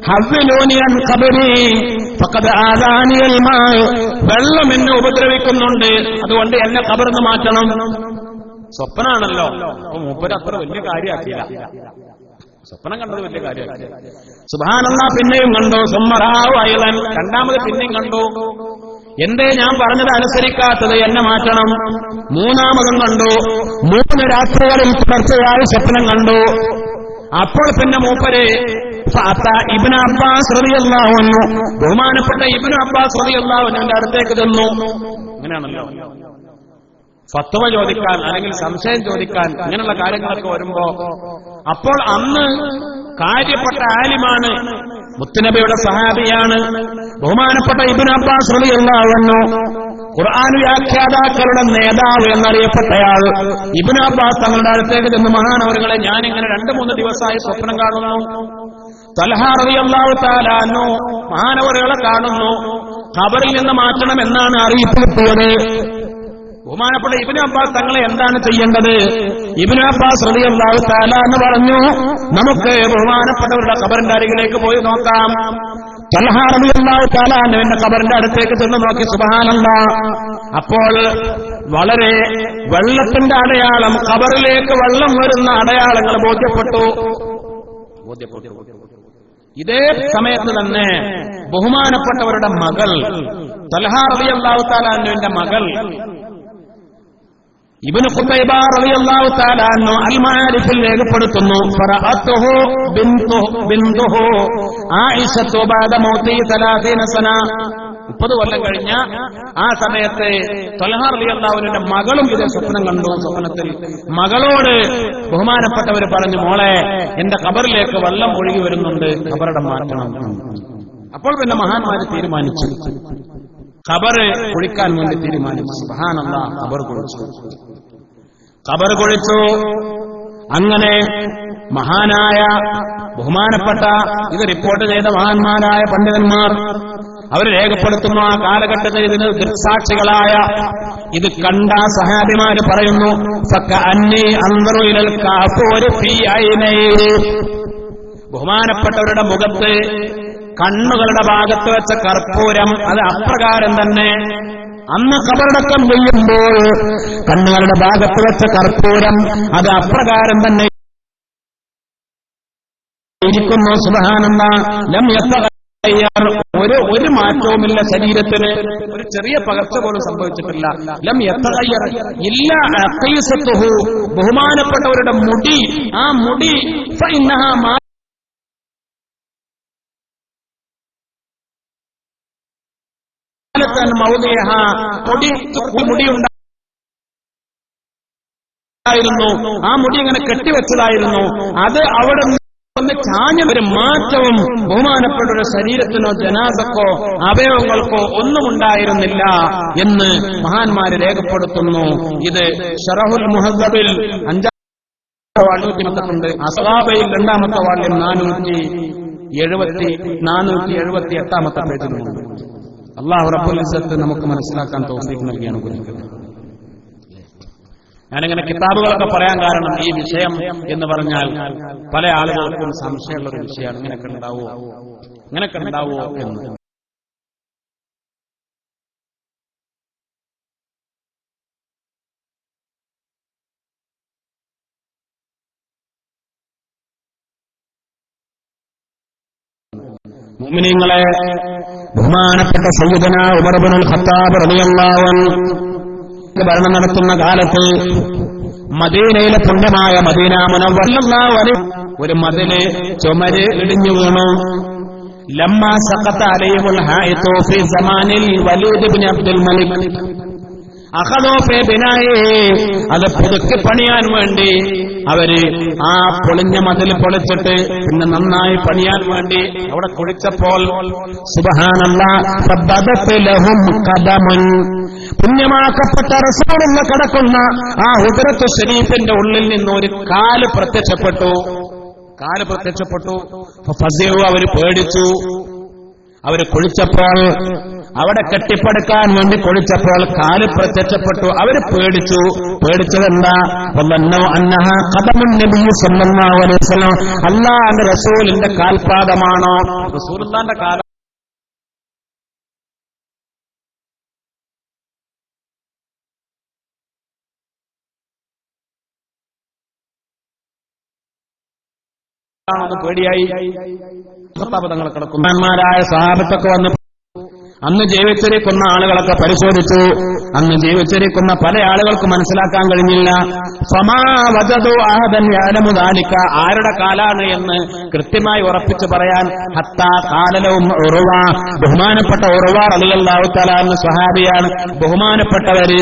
ഹവ്വലൂനി അൻ ഖബരി ഫഖദ് ആദാനിയൽ മാൽ, വെള്ളം എന്നെ ഉപദ്രവിക്കുന്നുണ്ട്, അതുകൊണ്ട് എന്നെ ഖബറിന്ന് മാറ്റണം. സ്വപ്നാണല്ലോ. അപ്പൊ മൂപ്പര് അത്ര വലിയ കാര്യമാക്കിയില്ല, സ്വപ്നം കണ്ടത് വലിയ കാര്യമാക്കി. സുബ്ഹാനല്ലാഹ് പിന്നെയും കണ്ടു. സുമ്മറാഹു അയ്ളൻ, രണ്ടാമത് പിന്നെയും കണ്ടു. എന്തേ ഞാൻ പറഞ്ഞത് അനുസരിക്കാത്തത്, എന്നെ മാറ്റണം. മൂന്നാമതും കണ്ടു. 3 രാത്രികളിൽ തുടർച്ചയായി സ്വപ്നം കണ്ടു. അപ്പോൾ പിന്നെ മൂപ്പര് ഇബ്നു അബ്ബാസ് റളിയല്ലാഹു അൻഹു, ബഹുമാനപ്പെട്ട ഇബ്നു അബ്ബാസ് റളിയല്ലാഹു അൻഹുവിന്റെ അടുത്തേക്ക് ചെന്നു. അങ്ങനെയാണല്ലോ ഫത്വ ചോദിക്കാൻ അല്ലെങ്കിൽ സംശയം ചോദിക്കാൻ, ഇങ്ങനെയുള്ള കാര്യങ്ങളൊക്കെ വരുമ്പോ, അപ്പോൾ അന്ന് കാര്യപ്പെട്ട ആലിമാണ്, മുത്തുനബിയുടെ സഹാബിയാണ്, ബഹുമാനപ്പെട്ട ഇബ്നു അബ്ബാസ് റളിയല്ലാഹു അൻഹു, ഖുർആൻ വ്യാഖ്യാതാക്കളുടെ നേതാവ് എന്നറിയപ്പെട്ടയാൾ. ഇബ്നു അബ്ബാസ് തങ്ങളുടെ അടുത്തേക്ക് ചെന്ന്, മഹാനവറുകളെ, ഞാനിങ്ങനെ 2-3 ദിവസമായി സ്വപ്നം കാണുന്നു, തൽഹ റളിയല്ലാഹു തആല അൻഹു മഹാനവറുകളെ കാണുന്നു, ഖബറിൽ നിന്ന് മാറ്റണം എന്നാണ് അറിയിപ്പ് കിട്ടിയത്. ബഹുമാനപ്പെട്ട ഇബ്നു അബ്ബാസ് തങ്ങളെ എന്താണ് ചെയ്യേണ്ടത്? ഇബ്നു അബ്ബാസ് റളിയല്ലാഹു തആല എന്ന് പറഞ്ഞു, നമുക്ക് ബഹുമാനപ്പെട്ടവരുടെ ഖബറിന്റെ അരികിലേക്ക് പോയി നോക്കാം. തൽഹ റളിയല്ലാഹു തആല എന്റെ ഖബറിന്റെ അടുത്തേക്ക് ചെന്ന് നോക്കി. സുബ്ഹാനല്ലാഹ്, അപ്പോൾ വളരെ വെള്ളത്തിന്റെ അടയാളം, ഖബറിലേക്ക് വെള്ളം വരുന്ന അടയാളങ്ങൾ ബോധ്യപ്പെട്ടു. ഇതേ സമയത്ത് തന്നെ ബഹുമാനപ്പെട്ടവരുടെ മകൾ, തൽഹ റളിയല്ലാഹു തആല എന്റെ മകൾ ഇബ്നു ഖുതൈബ റളിയല്ലാഹു തആല അൻഹു അൽ മആരിഫിൽ രേഖപ്പെടുത്തുന്നു, ഫറഅത്തുഹു ബിൻതുഹു ആയിഷത്തു ബഅദ മൗതി 30 സന, 30 കൊല്ലം കഴിഞ്ഞ ആ സമയത്ത് തൽഹ റളിയല്ലാഹു അൻഹുവിന്റെ മകളും ഇതേ സ്വപ്നം കണ്ടു. സ്വപ്നത്തിൽ മകളോട് ബഹുമാനപ്പെട്ടവർ പറഞ്ഞു, മോളെ, എന്റെ ഖബറിലേക്ക് വെള്ളം ഒഴുകി വരുന്നുണ്ട്, ഖബറിടം മാറ്റണം. അപ്പോൾ പിന്നെ മഹാന്മാര് തീരുമാനിച്ചു, ഖബറ് കുഴിക്കാൻ വേണ്ടി തീരുമാനിച്ചു. സുബ്ഹാനല്ലാഹ്, ഖബർ കുഴിച്ചു. അങ്ങനെ മഹാനായ ബഹുമാനപ്പെട്ട ഇത് റിപ്പോർട്ട് ചെയ്ത മഹാന്മാരായ പണ്ഡിതന്മാർ അവർ രേഖപ്പെടുത്തുന്നു. ആ കാലഘട്ടത്തിൽ ഇതിന് ദൃക്സാക്ഷികളായ ഇത് കണ്ട സഹാബിമാര് പറയുന്നു, ബഹുമാനപ്പെട്ടവരുടെ മുഖത്ത് കണ്ണുകളുടെ ഭാഗത്ത് വെച്ച കർപ്പൂരം അത് അപ്രകാരം തന്നെ. അന്ന് ഖബറടക്കം ചെയ്യുമ്പോൾ കണ്ണുകളുടെ ഭാഗത്ത് വെച്ച കർപ്പൂരം അത് അപ്രകാരം തന്നെ ഇരിക്കുന്നു. സുബ്ഹാനല്ലാഹ്, ലം യതഗയ്യർ, ഒരു മാറ്റവുമില്ല, ശരീരത്തിന് ഒരു ചെറിയ പകർച്ച പോലും സംഭവിച്ചിട്ടില്ല. ലം യതഗയ്യർ ഇല്ല ഖൈസത്തുഹു, ബഹുമാനപ്പെട്ടവരുടെ മുടി, ആ മുടി ഫഇന്നഹാ മുടിയുണ്ടായിരുന്നു, ആ മുടി ഇങ്ങനെ കെട്ടിവെച്ചതായിരുന്നു. അത് അവിടെ ഒന്ന് ചാഞ്ഞ ഒരു മാറ്റവും ബഹുമാനപ്പെട്ട ശരീരത്തിനോ ജനാസക്കോ അവയവങ്ങൾക്കോ ഒന്നും ഉണ്ടായിരുന്നില്ല എന്ന് മഹാന്മാര് രേഖപ്പെടുത്തുന്നു. ഇത് ശറഹുൽ മുഹദ്ദബിൽ 5ാം വാള്യത്തിലുണ്ട്, അസ്ഹാബയിൽ 2ാമത്തെ വാള്യം 478 പേജിലുണ്ട്. അല്ലാഹു റബ്ബുൽ ഇസ്സത്ത് നമുക്ക് മനസ്സിലാക്കാൻ തൗഫീഖ് നൽകി അനുഗ്രഹിക്കട്ടെ. ഞാനിങ്ങനെ കിതാബുകളൊക്കെ പറയാൻ കാരണം ഈ വിഷയം എന്ന് പറഞ്ഞാൽ പല ആളുകൾക്കും സംശയമുള്ളൊരു വിഷയമാണ്. ഇങ്ങനെയൊക്കെ ഉണ്ടാവോ എന്ന്. മുഅ്മിനീങ്ങളെ, ബഹുമാനപ്പെട്ട സയ്യിദനാ ഉമർ ഇബ്നുൽ ഖത്താബ് റളിയല്ലാഹു അൻഹു ഭരണം നടത്തുന്ന കാലത്ത് മദീനയിലെ പുണ്യമായ മദീന മുനവ്വറ ഒരു മതില് ചുമര് ഇടിഞ്ഞു വീണു. ലമ്മാ സഖത അലൈഹിൽ ഹായിതു ഫീ സമാനിൽ വലീദ് ഇബ്നു അബ്ദുൽ മലിക് അഖദോ ഫീ ബിനായി, അത് പുതുക്കി പണിയാൻ വേണ്ടി അവര് ആ പൊളിഞ്ഞ മതിൽ പൊളിച്ചിട്ട് പിന്നെ നന്നായി പണിയാൻ വേണ്ടി അവിടെ കുഴിച്ചപ്പോൾ സുബ്ഹാനല്ലാഹ് ഫബദത് ലഹും ഖദമുൻ, പുണ്യമാക്കപ്പെട്ട റസൂലുള്ള കിടക്കുന്ന ആ ഹുദ്റത്തു ശരീഫിന്റെ ഉള്ളിൽ നിന്ന് ഒരു കാല് പ്രത്യക്ഷപ്പെട്ടു. ഫസിഉ, അവര് പേടിച്ചു. അവര് കുളിച്ചപ്പോൾ, അവിടെ കെട്ടിപ്പടുക്കാൻ വേണ്ടി കുളിച്ചപ്പോൾ കാല് പ്രത്യക്ഷപ്പെട്ടു. അവര് പേടിച്ചു. പേടിച്ചതെന്താ? അല്ലാഹുവിന്റെ റസൂലിന്റെ കാൽപാദമാണോ? റസൂലുള്ളാഹിന്റെ കാൽ പേടിയായി. തങ്ങൾ കിടക്കുന്നവന്മാരായ സഹാബത്തൊക്കെ വന്ന് അന്ന് ജീവിച്ചിരിക്കുന്ന ആളുകളൊക്കെ പരിശോധിച്ചു. അന്ന് ജീവിച്ചിരിക്കുന്ന പല ആളുകൾക്ക് മനസ്സിലാക്കാൻ കഴിഞ്ഞില്ല. ആരുടെ കാലാണ് എന്ന് കൃത്യമായി ഉറപ്പിച്ചു പറയാൻ ഹത്താ കാലലവും ഉറുവ, ബഹുമാനപ്പെട്ട ഉറുവ റളിയല്ലാഹു തആല എന്ന സ്വഹാബിയാണ്. ബഹുമാനപ്പെട്ടവര്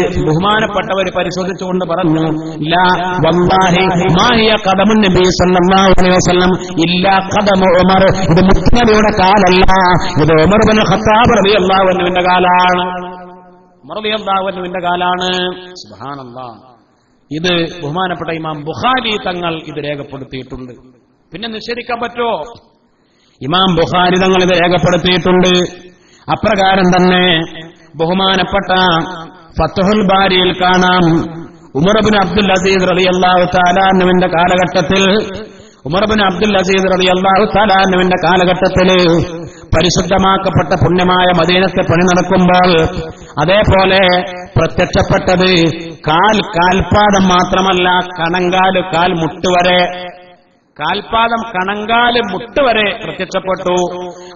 പരിശോധിച്ചുകൊണ്ട് പറഞ്ഞു, ലാ വല്ലാഹി മാ ഹിയ ഖദമുൻ നബി സല്ലല്ലാഹു അലൈഹി വസല്ലം ഇല്ലാ ഖദമു ഉമർ. ഇത് മുത്തനബിയുടെ കാലല്ല, ഇത് ഉമർ ഇബ്നു ഖത്താബ് റളിയല്ലാഹു അൻഹുവിന്റെ കാലാണ്. കാലാണ്. സുബ്ഹാനല്ലാഹ്. ഇത് ബഹുമാനപ്പെട്ട ഇമാം ബുഖാരി തങ്ങൾ ഇത് രേഖപ്പെടുത്തിയിട്ടുണ്ട്. പിന്നെ നിഷേധിക്കാൻ പറ്റുമോ? ഇമാം ബുഖാരി തങ്ങൾ ഇത് രേഖപ്പെടുത്തിയിട്ടുണ്ട്. അപ്രകാരം തന്നെ ബഹുമാനപ്പെട്ട ഫത്ഹുൽ ബാരിയിൽ കാണാം, ഉമർ ഇബ്നു അബ്ദുൽ അസീസ് റളിയല്ലാഹു തആല അൻഹുവിന്റെ കാലഘട്ടത്തിൽ പരിശുദ്ധമാക്കപ്പെട്ട പുണ്യമായ മദീനത്തെ പണി നടക്കുമ്പോൾ അതേപോലെ പ്രത്യക്ഷപ്പെട്ടത് കാൽപാദം മാത്രമല്ല, കണങ്കാല്, കാൽമുട്ടുവരെ, കാൽപാദം കണങ്കാല് മുട്ടുവരെ പ്രത്യക്ഷപ്പെട്ടു.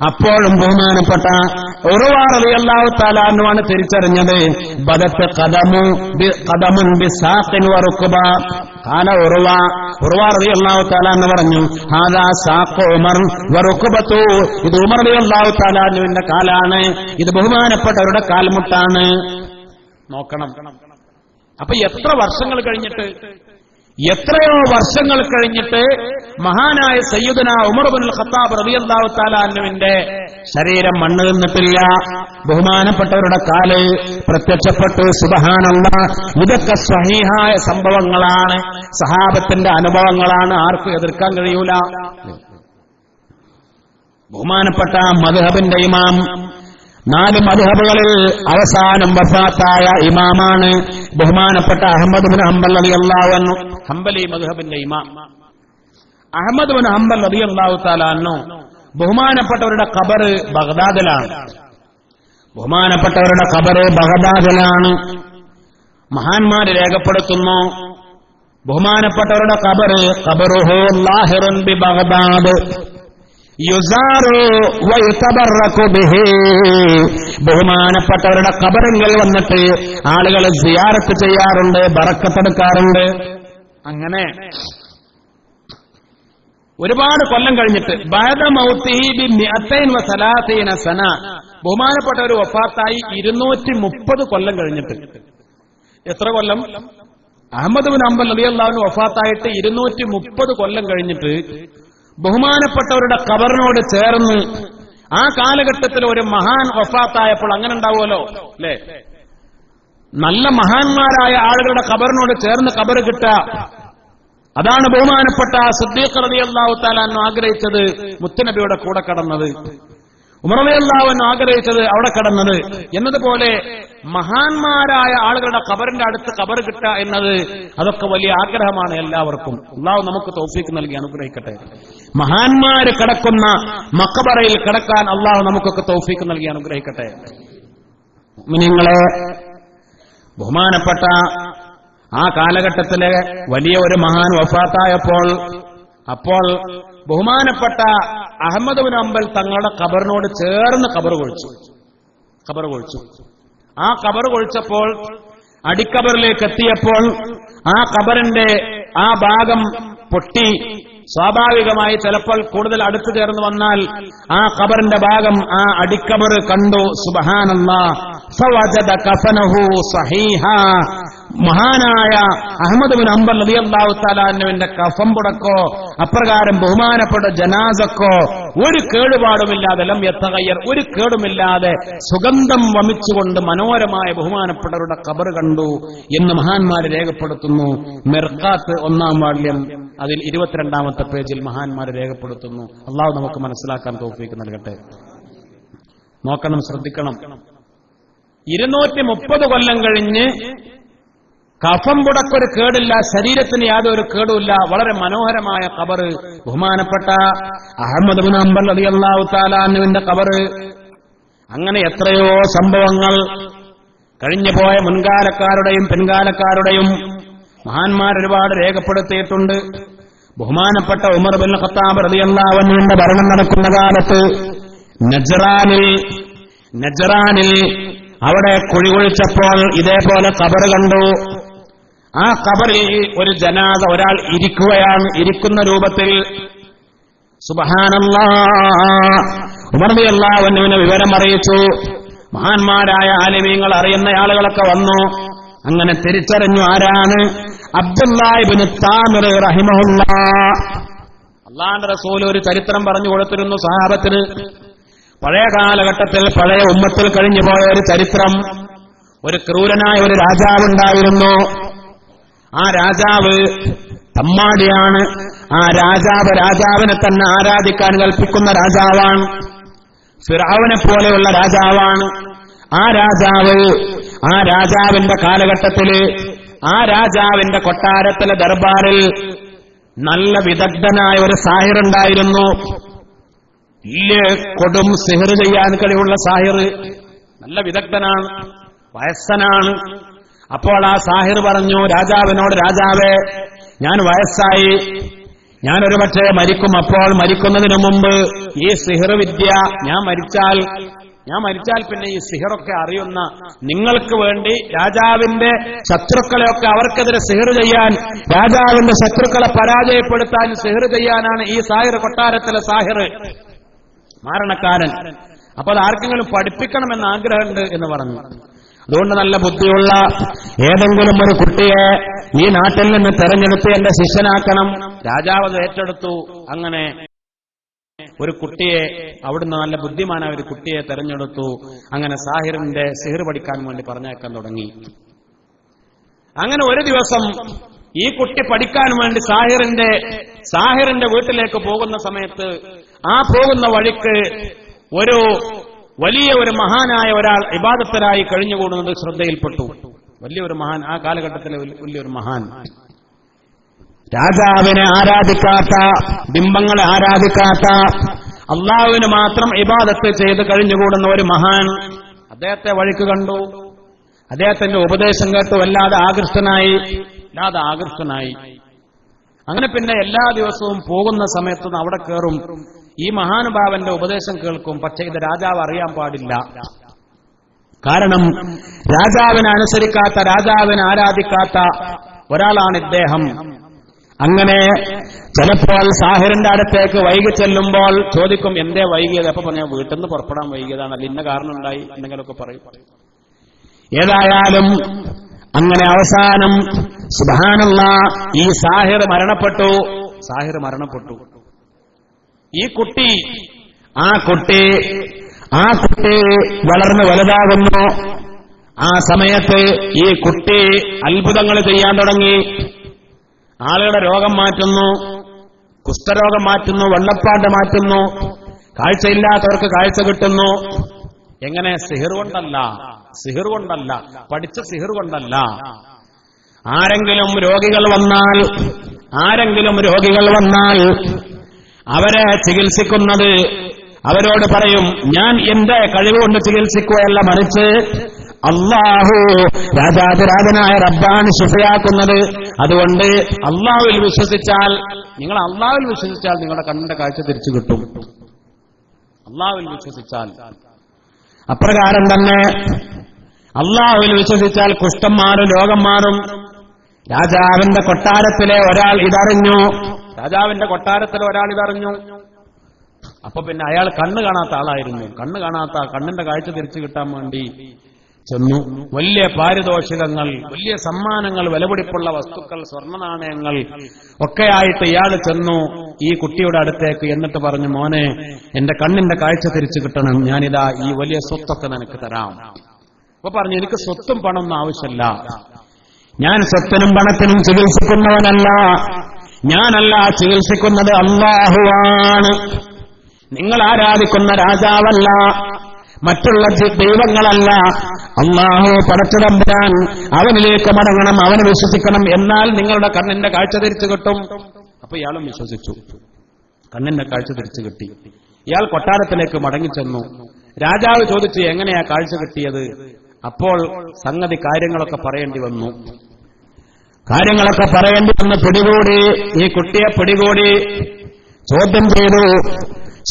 അപ്പോഴും ബഹുമാനപ്പെട്ട ഉറുവ റളിയല്ലാഹു തആല അൻഹുവാണ് തിരിച്ചറിഞ്ഞത്. ബദത്ത് ഖദമുൻ ബിസാഖിൻ വറുക്ബ. ഖാല ഉറുവ റളിയല്ലാഹു തആല എന്ന് പറഞ്ഞു, ഹാദാ സാഖു ഉമർ വറുക്ബതു, ഇത് ഉമർ റളിയല്ലാഹു തആല അൻഹുവിന്റെ കാലാണ്, ഇത് ബഹുമാനപ്പെട്ടവരുടെ കാൽമുട്ടാണ്. നോക്കണം. അപ്പൊ എത്രയോ വർഷങ്ങൾ കഴിഞ്ഞിട്ട് മഹാനായ സയ്യിദുന ഉമർ ഇബ്നുൽ ഖത്താബ് റളിയല്ലാഹു തആല അൻഹുവിന്റെ ശരീരം മണ്ണ് നിന്നിട്ടില്ല, ബഹുമാനപ്പെട്ടവരുടെ കാല് പ്രത്യക്ഷപ്പെട്ടു. സുബ്ഹാനല്ലാഹ്. ഇതൊക്കെ സ്വഹീഹായ സംഭവങ്ങളാണ്, സഹാബത്തിന്റെ അനുഭവങ്ങളാണ്, ആർക്കും എതിർക്കാൻ കഴിയൂല. ബഹുമാനപ്പെട്ട മദ്ഹബിന്റെ ഇമാം, 4 മദ്ഹബുകളിൽ അവസാനം വഫാത്തായ ഇമാമാണ് ബഹുമാനപ്പെട്ട അഹ്മദ് ഇബ്നു ഹംബൽ റളിയല്ലാഹു അൻഹു. ഹംബലി മദ്ഹബിന്റെ ഇമാം അഹ്മദ് ഇബ്നു ഹംബൽ റളിയല്ലാഹു തആല അൻഹു ബഹുമാനപ്പെട്ടവരുടെ ഖബർ ബഗ്ദാദിലാണ്. മഹാന്മാര് രേഖപ്പെടുത്തുന്നു, ബഹുമാനപ്പെട്ടവരുടെ ഖബറുഹു ലാഹിറുൻ ബി ബഗ്ദാദ് യുസാറു വയുതബറകു ബിഹി. ബഹുമാനപ്പെട്ടവരുടെ ഖബറിൽ വന്നിട്ട് ആളുകൾ സിയാറത്ത് ചെയ്യാറുണ്ട്, ബറക്കത്തെടുക്കാറുണ്ട്. അങ്ങനെ ഒരുപാട് കൊല്ലം കഴിഞ്ഞിട്ട് ബഅദ മൗതിഹി ബി 230 സന, ബഹുമാനപ്പെട്ടവർ വഫാത്തായി 230 കൊല്ലം കഴിഞ്ഞിട്ട്. എത്ര കൊല്ലം? അഹ്മദ് ഇബ്നു ഹംബൽ റളിയല്ലാഹു അൻഹു വഫാത്തായിട്ട് 230 കൊല്ലം കഴിഞ്ഞിട്ട് ബഹുമാനപ്പെട്ടവരുടെ ഖബറിനോട് ചേർന്ന് ആ കാലഘട്ടത്തിൽ ഒരു മഹാൻ വഫാത്തായപ്പോൾ അങ്ങനെ ഉണ്ടാവുമല്ലോ അല്ലേ? നല്ല മഹാന്മാരായ ആളുകളുടെ ഖബറിനോട് ചേർന്ന് ഖബർ കിട്ടുക, അതാണ് ബഹുമാനപ്പെട്ട സിദ്ദീഖ് റളിയല്ലാഹു തആല അൻഹു ആഗ്രഹിച്ചത്, മുത്തുനബിയുടെ കൂടെ കടന്നത്. ഉമർ റളിയല്ലാഹു അൻഹു ആഗ്രഹിച്ചത് അവിടെ കടന്നത്. എന്നതുപോലെ മഹാന്മാരായ ആളുകളുടെ ഖബറിന്റെ അടുത്ത് ഖബർ കിട്ടുക എന്നത് അതൊക്കെ വലിയ ആഗ്രഹമാണ് എല്ലാവർക്കും. അല്ലാഹു നമുക്ക് തൗഫീഖ് നൽകി അനുഗ്രഹിക്കട്ടെ. മഹാന്മാര് കിടക്കുന്ന മഖബറയിൽ കിടക്കാൻ അല്ലാഹു നമുക്കൊക്കെ തൗഫീഖ് നൽകി അനുഗ്രഹിക്കട്ടെ. മുഅ്മിനീങ്ങളെ, ബഹുമാനപ്പെട്ട ആ കാലഘട്ടത്തിലെ വലിയ ഒരു മഹാൻ വഫാത്തായപ്പോൾ ബഹുമാനപ്പെട്ട അഹ്മദ് ഇബ്നു ഹംബൽ തങ്ങളുടെ ഖബറിനോട് ചേർന്ന് ഖബർ കൊഴിച്ചു. ആ ഖബർ കൊഴിച്ചപ്പോൾ അടിക്കബറിലേക്ക് എത്തിയപ്പോൾ ആ ഖബറിന്റെ ആ ഭാഗം പൊട്ടി. സ്വാഭാവികമായി ചിലപ്പോൾ കൂടുതൽ അടുത്തു ചേർന്ന് വന്നാൽ ആ ഖബറിന്റെ ഭാഗം ആ അടിക്കബർ കണ്ടു. സുബ്ഹാനല്ലാഹ്, ഫവജദ കഫനഹു സഹീഹാ. മഹാനായ അഹ്മദ് ബിൻ ഹംബൽ റളിയല്ലാഹു തആല അൻഹുവിന്റെ കഫൻ പുടക്കോ അപ്രകാരം ബഹുമാനപ്പെട്ട ജനാസക്കോ ഒരു കേടുപാടുമില്ലാതെ, ലം യതഗയ്യർ, ഒരു കേടുമില്ലാതെ സുഗന്ധം വമിച്ചുകൊണ്ട് മനോഹരമായ ബഹുമാനപ്പെട്ടവരുടെ ഖബർ കണ്ടു എന്ന് മഹാന്മാർ രേഖപ്പെടുത്തുന്നു. മിർഖാത്ത് 1-ാം വാള്യം അതിൽ 22-ാമത്തെ പേജിൽ മഹാന്മാർ രേഖപ്പെടുത്തുന്നു. അള്ളാഹു നമുക്ക് മനസ്സിലാക്കാൻ തൗഫീഖ് നൽകട്ടെ. നോക്കണം, ശ്രദ്ധിക്കണം. 230 കൊല്ലം കഴിഞ്ഞ് കഫം പുടക്കൊരു കേടില്ല, ശരീരത്തിന് യാതൊരു കേടുമില്ല, വളരെ മനോഹരമായ ഖബർ, ബഹുമാനപ്പെട്ട അഹ്മദ് ബിൻ ഹംബൽ റളിയല്ലാഹു തആല അൻഹുവിന്റെ ഖബർ. അങ്ങനെ എത്രയോ സംഭവങ്ങൾ കഴിഞ്ഞുപോയ മുൻകാലക്കാരുടെയും പിൻകാലക്കാരുടെയും മഹാന്മാർ ഒരുപാട് രേഖപ്പെടുത്തിയിട്ടുണ്ട്. ബഹുമാനപ്പെട്ട ഉമർ ബിൻ ഖത്താബ് റളിയല്ലാഹു അൻഹുവിന്റെ ഭരണം നടക്കുന്ന കാലത്ത് നജ്റാനിൽ അവിടെ കുഴികുഴിച്ചപ്പോൾ ഇതേപോലെ ഖബർ കണ്ടു. ആ ഖബറിൽ ഒരു ജനാസ, ഒരാൾ ഇരിക്കുകയാണ്, ഇരിക്കുന്ന രൂപത്തിൽ. സുബ്ഹാനല്ലാഹ്, ഉമർ റളിയല്ലാഹു അൻഹുവിനെ വിവരം അറിയിച്ചു. മഹാന്മാരായ ആലിമീങ്ങൾ, അറിയുന്ന ആളുകളൊക്കെ വന്നു. അങ്ങനെ തിരിച്ചറിഞ്ഞു ആരാണ്? അബ്ദുല്ലാഹ് ഇബ്നു താമിർ റഹിമഹുല്ലാഹ്. അല്ലാഹുവിന്റെ റസൂൽ ഒരു ചരിത്രം പറഞ്ഞു കൊടുത്തിരുന്നു സഹാബത്തിന്. പഴയ കാലഘട്ടത്തിൽ, പഴയ ഉമ്മത്തിൽ കഴിഞ്ഞു പോയ ഒരു ചരിത്രം. ഒരു ക്രൂരനായ ഒരു രാജാവുണ്ടായിരുന്നു. ആ രാജാവ് തമ്മാടിയാണ്. ആ രാജാവിനെ തന്നെ ആരാധിക്കാൻ കൽപ്പിക്കുന്ന രാജാവാണ്. ഫിർഔനെ പോലെയുള്ള രാജാവാണ് ആ രാജാവിന്റെ കാലഘട്ടത്തില് ആ രാജാവിന്റെ കൊട്ടാരത്തിലെ ദർബാറിൽ നല്ല വിദഗ്ധനായ ഒരു സാഹിറുണ്ടായിരുന്നു. കൊടും സിഹർ ചെയ്യാൻ കഴിവുള്ള സാഹിർ, നല്ല വിദഗ്ധനാണ്, വയസ്സനാണ്. അപ്പോൾ ആ സാഹിർ പറഞ്ഞു രാജാവിനോട്, രാജാവേ, ഞാൻ വയസ്സായി, ഞാനൊരു പക്ഷേ മരിക്കും. അപ്പോൾ മരിക്കുന്നതിന് മുമ്പ് ഈ സിഹർ വിദ്യ, ഞാൻ മരിച്ചാൽ പിന്നെ ഈ സിഹറൊക്കെ അറിയുന്ന നിങ്ങൾക്ക് വേണ്ടി രാജാവിന്റെ ശത്രുക്കളെയൊക്കെ അവർക്കെതിരെ സിഹർ ചെയ്യാൻ, രാജാവിന്റെ ശത്രുക്കളെ പരാജയപ്പെടുത്താൻ സിഹർ ചെയ്യാനാണ് ഈ സാഹിർ, കൊട്ടാരത്തിലെ സാഹിർ, മാരണക്കാരൻ. അപ്പോൾ ആർക്കെങ്കിലും പഠിപ്പിക്കണമെന്ന് ആഗ്രഹമുണ്ട് എന്ന് പറഞ്ഞു. അതുകൊണ്ട് നല്ല ബുദ്ധിയുള്ള ഏതെങ്കിലും ഒരു കുട്ടിയെ ഈ നാട്ടിൽ നിന്ന് തെരഞ്ഞെടുത്ത് എന്റെ ശിഷ്യനാക്കണം. രാജാവ് അത് ഏറ്റെടുത്തു. അങ്ങനെ ഒരു കുട്ടിയെ, അവിടുന്ന് നല്ല ബുദ്ധിമാനായ ഒരു കുട്ടിയെ തെരഞ്ഞെടുത്തു. അങ്ങനെ സാഹിറിന്റെ സിഹർ പഠിക്കാൻ വേണ്ടി പറഞ്ഞേക്കാൻ തുടങ്ങി. അങ്ങനെ ഒരു ദിവസം ഈ കുട്ടി പഠിക്കാൻ വേണ്ടി സാഹിറിന്റെ വീട്ടിലേക്ക് പോകുന്ന സമയത്ത്, ആ പോകുന്ന വഴിക്ക് ഒരു വലിയൊരു മഹാനായ ഒരാൾ ഇബാദത്തിലായി കഴിഞ്ഞുകൂടുന്നത് ശ്രദ്ധയിൽപ്പെട്ടു. വലിയൊരു മഹാൻ, ആ കാലഘട്ടത്തിലെ വലിയൊരു മഹാൻ, രാജാവിനെ ആരാധിക്കാത്ത, ബിംബങ്ങളെ ആരാധിക്കാത്ത, അള്ളാഹുവിന് മാത്രം ഇബാദത്ത് ചെയ്ത് കഴിഞ്ഞുകൂടുന്ന ഒരു മഹാൻ. അദ്ദേഹത്തെ വഴിക്ക് കണ്ടു. അദ്ദേഹത്തിന്റെ ഉപദേശം കേട്ടു. വല്ലാതെ ആകൃഷ്ടനായി. അങ്ങനെ പിന്നെ എല്ലാ ദിവസവും പോകുന്ന സമയത്തും അവിടെ കയറും, ഈ മഹാനുഭാവന്റെ ഉപദേശം കേൾക്കും. പക്ഷേ ഇത് രാജാവ് അറിയാൻ പാടില്ല. കാരണം രാജാവിനെ അനുസരിക്കാത്ത, രാജാവിനെ ആരാധിക്കാത്ത ഒരാളാണ് ഇദ്ദേഹം. അങ്ങനെ ചിലപ്പോൾ സാഹിറിന്റെ അടുത്തേക്ക് വൈകി ചെല്ലുമ്പോൾ ചോദിക്കും, എന്തേ വൈകിയത്? അപ്പൊ പറഞ്ഞാൽ വീട്ടിൽ നിന്ന് പുറപ്പെടാൻ വൈകിയതാണ്, അല്ല ഇന്ന കാരണം ഉണ്ടായി, എന്തെങ്കിലുമൊക്കെ പറയും. ഏതായാലും അങ്ങനെ അവസാനം സുബ്ഹാനല്ലാഹ് ഈ സാഹിർ മരണപ്പെട്ടു. ഈ കുട്ടി വളർന്ന് വലുതാകുന്നു. ആ സമയത്ത് ഈ കുട്ടി അത്ഭുതങ്ങൾ ചെയ്യാൻ തുടങ്ങി. ആളുകളുടെ രോഗം മാറ്റുന്നു, കുഷ്ഠരോഗം മാറ്റുന്നു, വെള്ളപ്പാണ്ട് മാറ്റുന്നു, കാഴ്ചയില്ലാത്തവർക്ക് കാഴ്ച കിട്ടുന്നു. എങ്ങനെ? സിഹിർ കൊണ്ടല്ല, പഠിച്ച സിഹിർ കൊണ്ടല്ല. ആരെങ്കിലും രോഗികൾ വന്നാൽ അവരെ ചികിത്സിക്കുന്നത്, അവരോട് പറയും, ഞാൻ എന്റെ കഴിവുകൊണ്ട് ചികിത്സിക്കുകയല്ല, മറിച്ച് അല്ലാഹു രാജാതിരാജനായ റബ്ബാണ് ശിഫയാക്കുന്നത്. അതുകൊണ്ട് അല്ലാഹുവിൽ വിശ്വസിച്ചാൽ നിങ്ങളുടെ കണ്ണിന്റെ കാഴ്ച തിരിച്ചു കിട്ടും. അല്ലാഹുവിൽ വിശ്വസിച്ചാൽ. അപ്രകാരം തന്നെ അള്ളാഹുവിൽ വിശ്വസിച്ചാൽ കുഷ്ഠം മാറും, രോഗം മാറും. രാജാവിന്റെ കൊട്ടാരത്തിലെ ഒരാൾ ഇതറിഞ്ഞു. അപ്പൊ പിന്നെ അയാൾ കണ്ണ് കാണാത്ത ആളായിരുന്നു. കണ്ണിന്റെ കാഴ്ച തിരിച്ചു കിട്ടാൻ വേണ്ടി ചെന്നു. വലിയ പാരിതോഷികങ്ങൾ, വലിയ സമ്മാനങ്ങൾ, വിലപിടിപ്പുള്ള വസ്തുക്കൾ, സ്വർണ്ണ നാണയങ്ങൾ ഒക്കെയായിട്ട് ഇയാൾ ചെന്നു ഈ കുട്ടിയുടെ അടുത്തേക്ക്. എന്നിട്ട് പറഞ്ഞു, മോനെ, എന്റെ കണ്ണിന്റെ കാഴ്ച തിരിച്ചു കിട്ടണം, ഞാനിതാ ഈ വലിയ സ്വത്തൊക്കെ നിനക്ക് തരാം. അപ്പൊ പറഞ്ഞു, എനിക്ക് സ്വത്തും പണമൊന്നും ആവശ്യമില്ല, ഞാൻ സ്വത്തിനും പണത്തിനും ചികിത്സിക്കുന്നവനല്ല, ഞാനല്ല ചികിത്സിക്കുന്നത് അല്ലാഹുവാണ്. നിങ്ങൾ ആരാധിക്കുന്ന രാജാവല്ല, മറ്റുള്ള ദൈവങ്ങളല്ല, അല്ലാഹു പടച്ചതമ്പുരാൻ, അവനിലേക്ക് മടങ്ങണം, അവനെ വിശ്വസിക്കണം, എന്നാൽ നിങ്ങളുടെ കണ്ണിന്റെ കാഴ്ച തിരിച്ചു കിട്ടും. അപ്പൊ ഇയാളും വിശ്വസിച്ചു, കണ്ണിന്റെ കാഴ്ച തിരിച്ചു കിട്ടി. ഇയാൾ കൊട്ടാരത്തിലേക്ക് മടങ്ങിച്ചെന്നു. രാജാവ് ചോദിച്ചു, എങ്ങനെയാ കാഴ്ച കിട്ടിയത്? അപ്പോൾ സംഗതി കാര്യങ്ങളൊക്കെ പറയേണ്ടി വന്നു. പിടികൂടി, ഈ കുട്ടിയെ പിടികൂടി ചോദ്യം ചെയ്തു,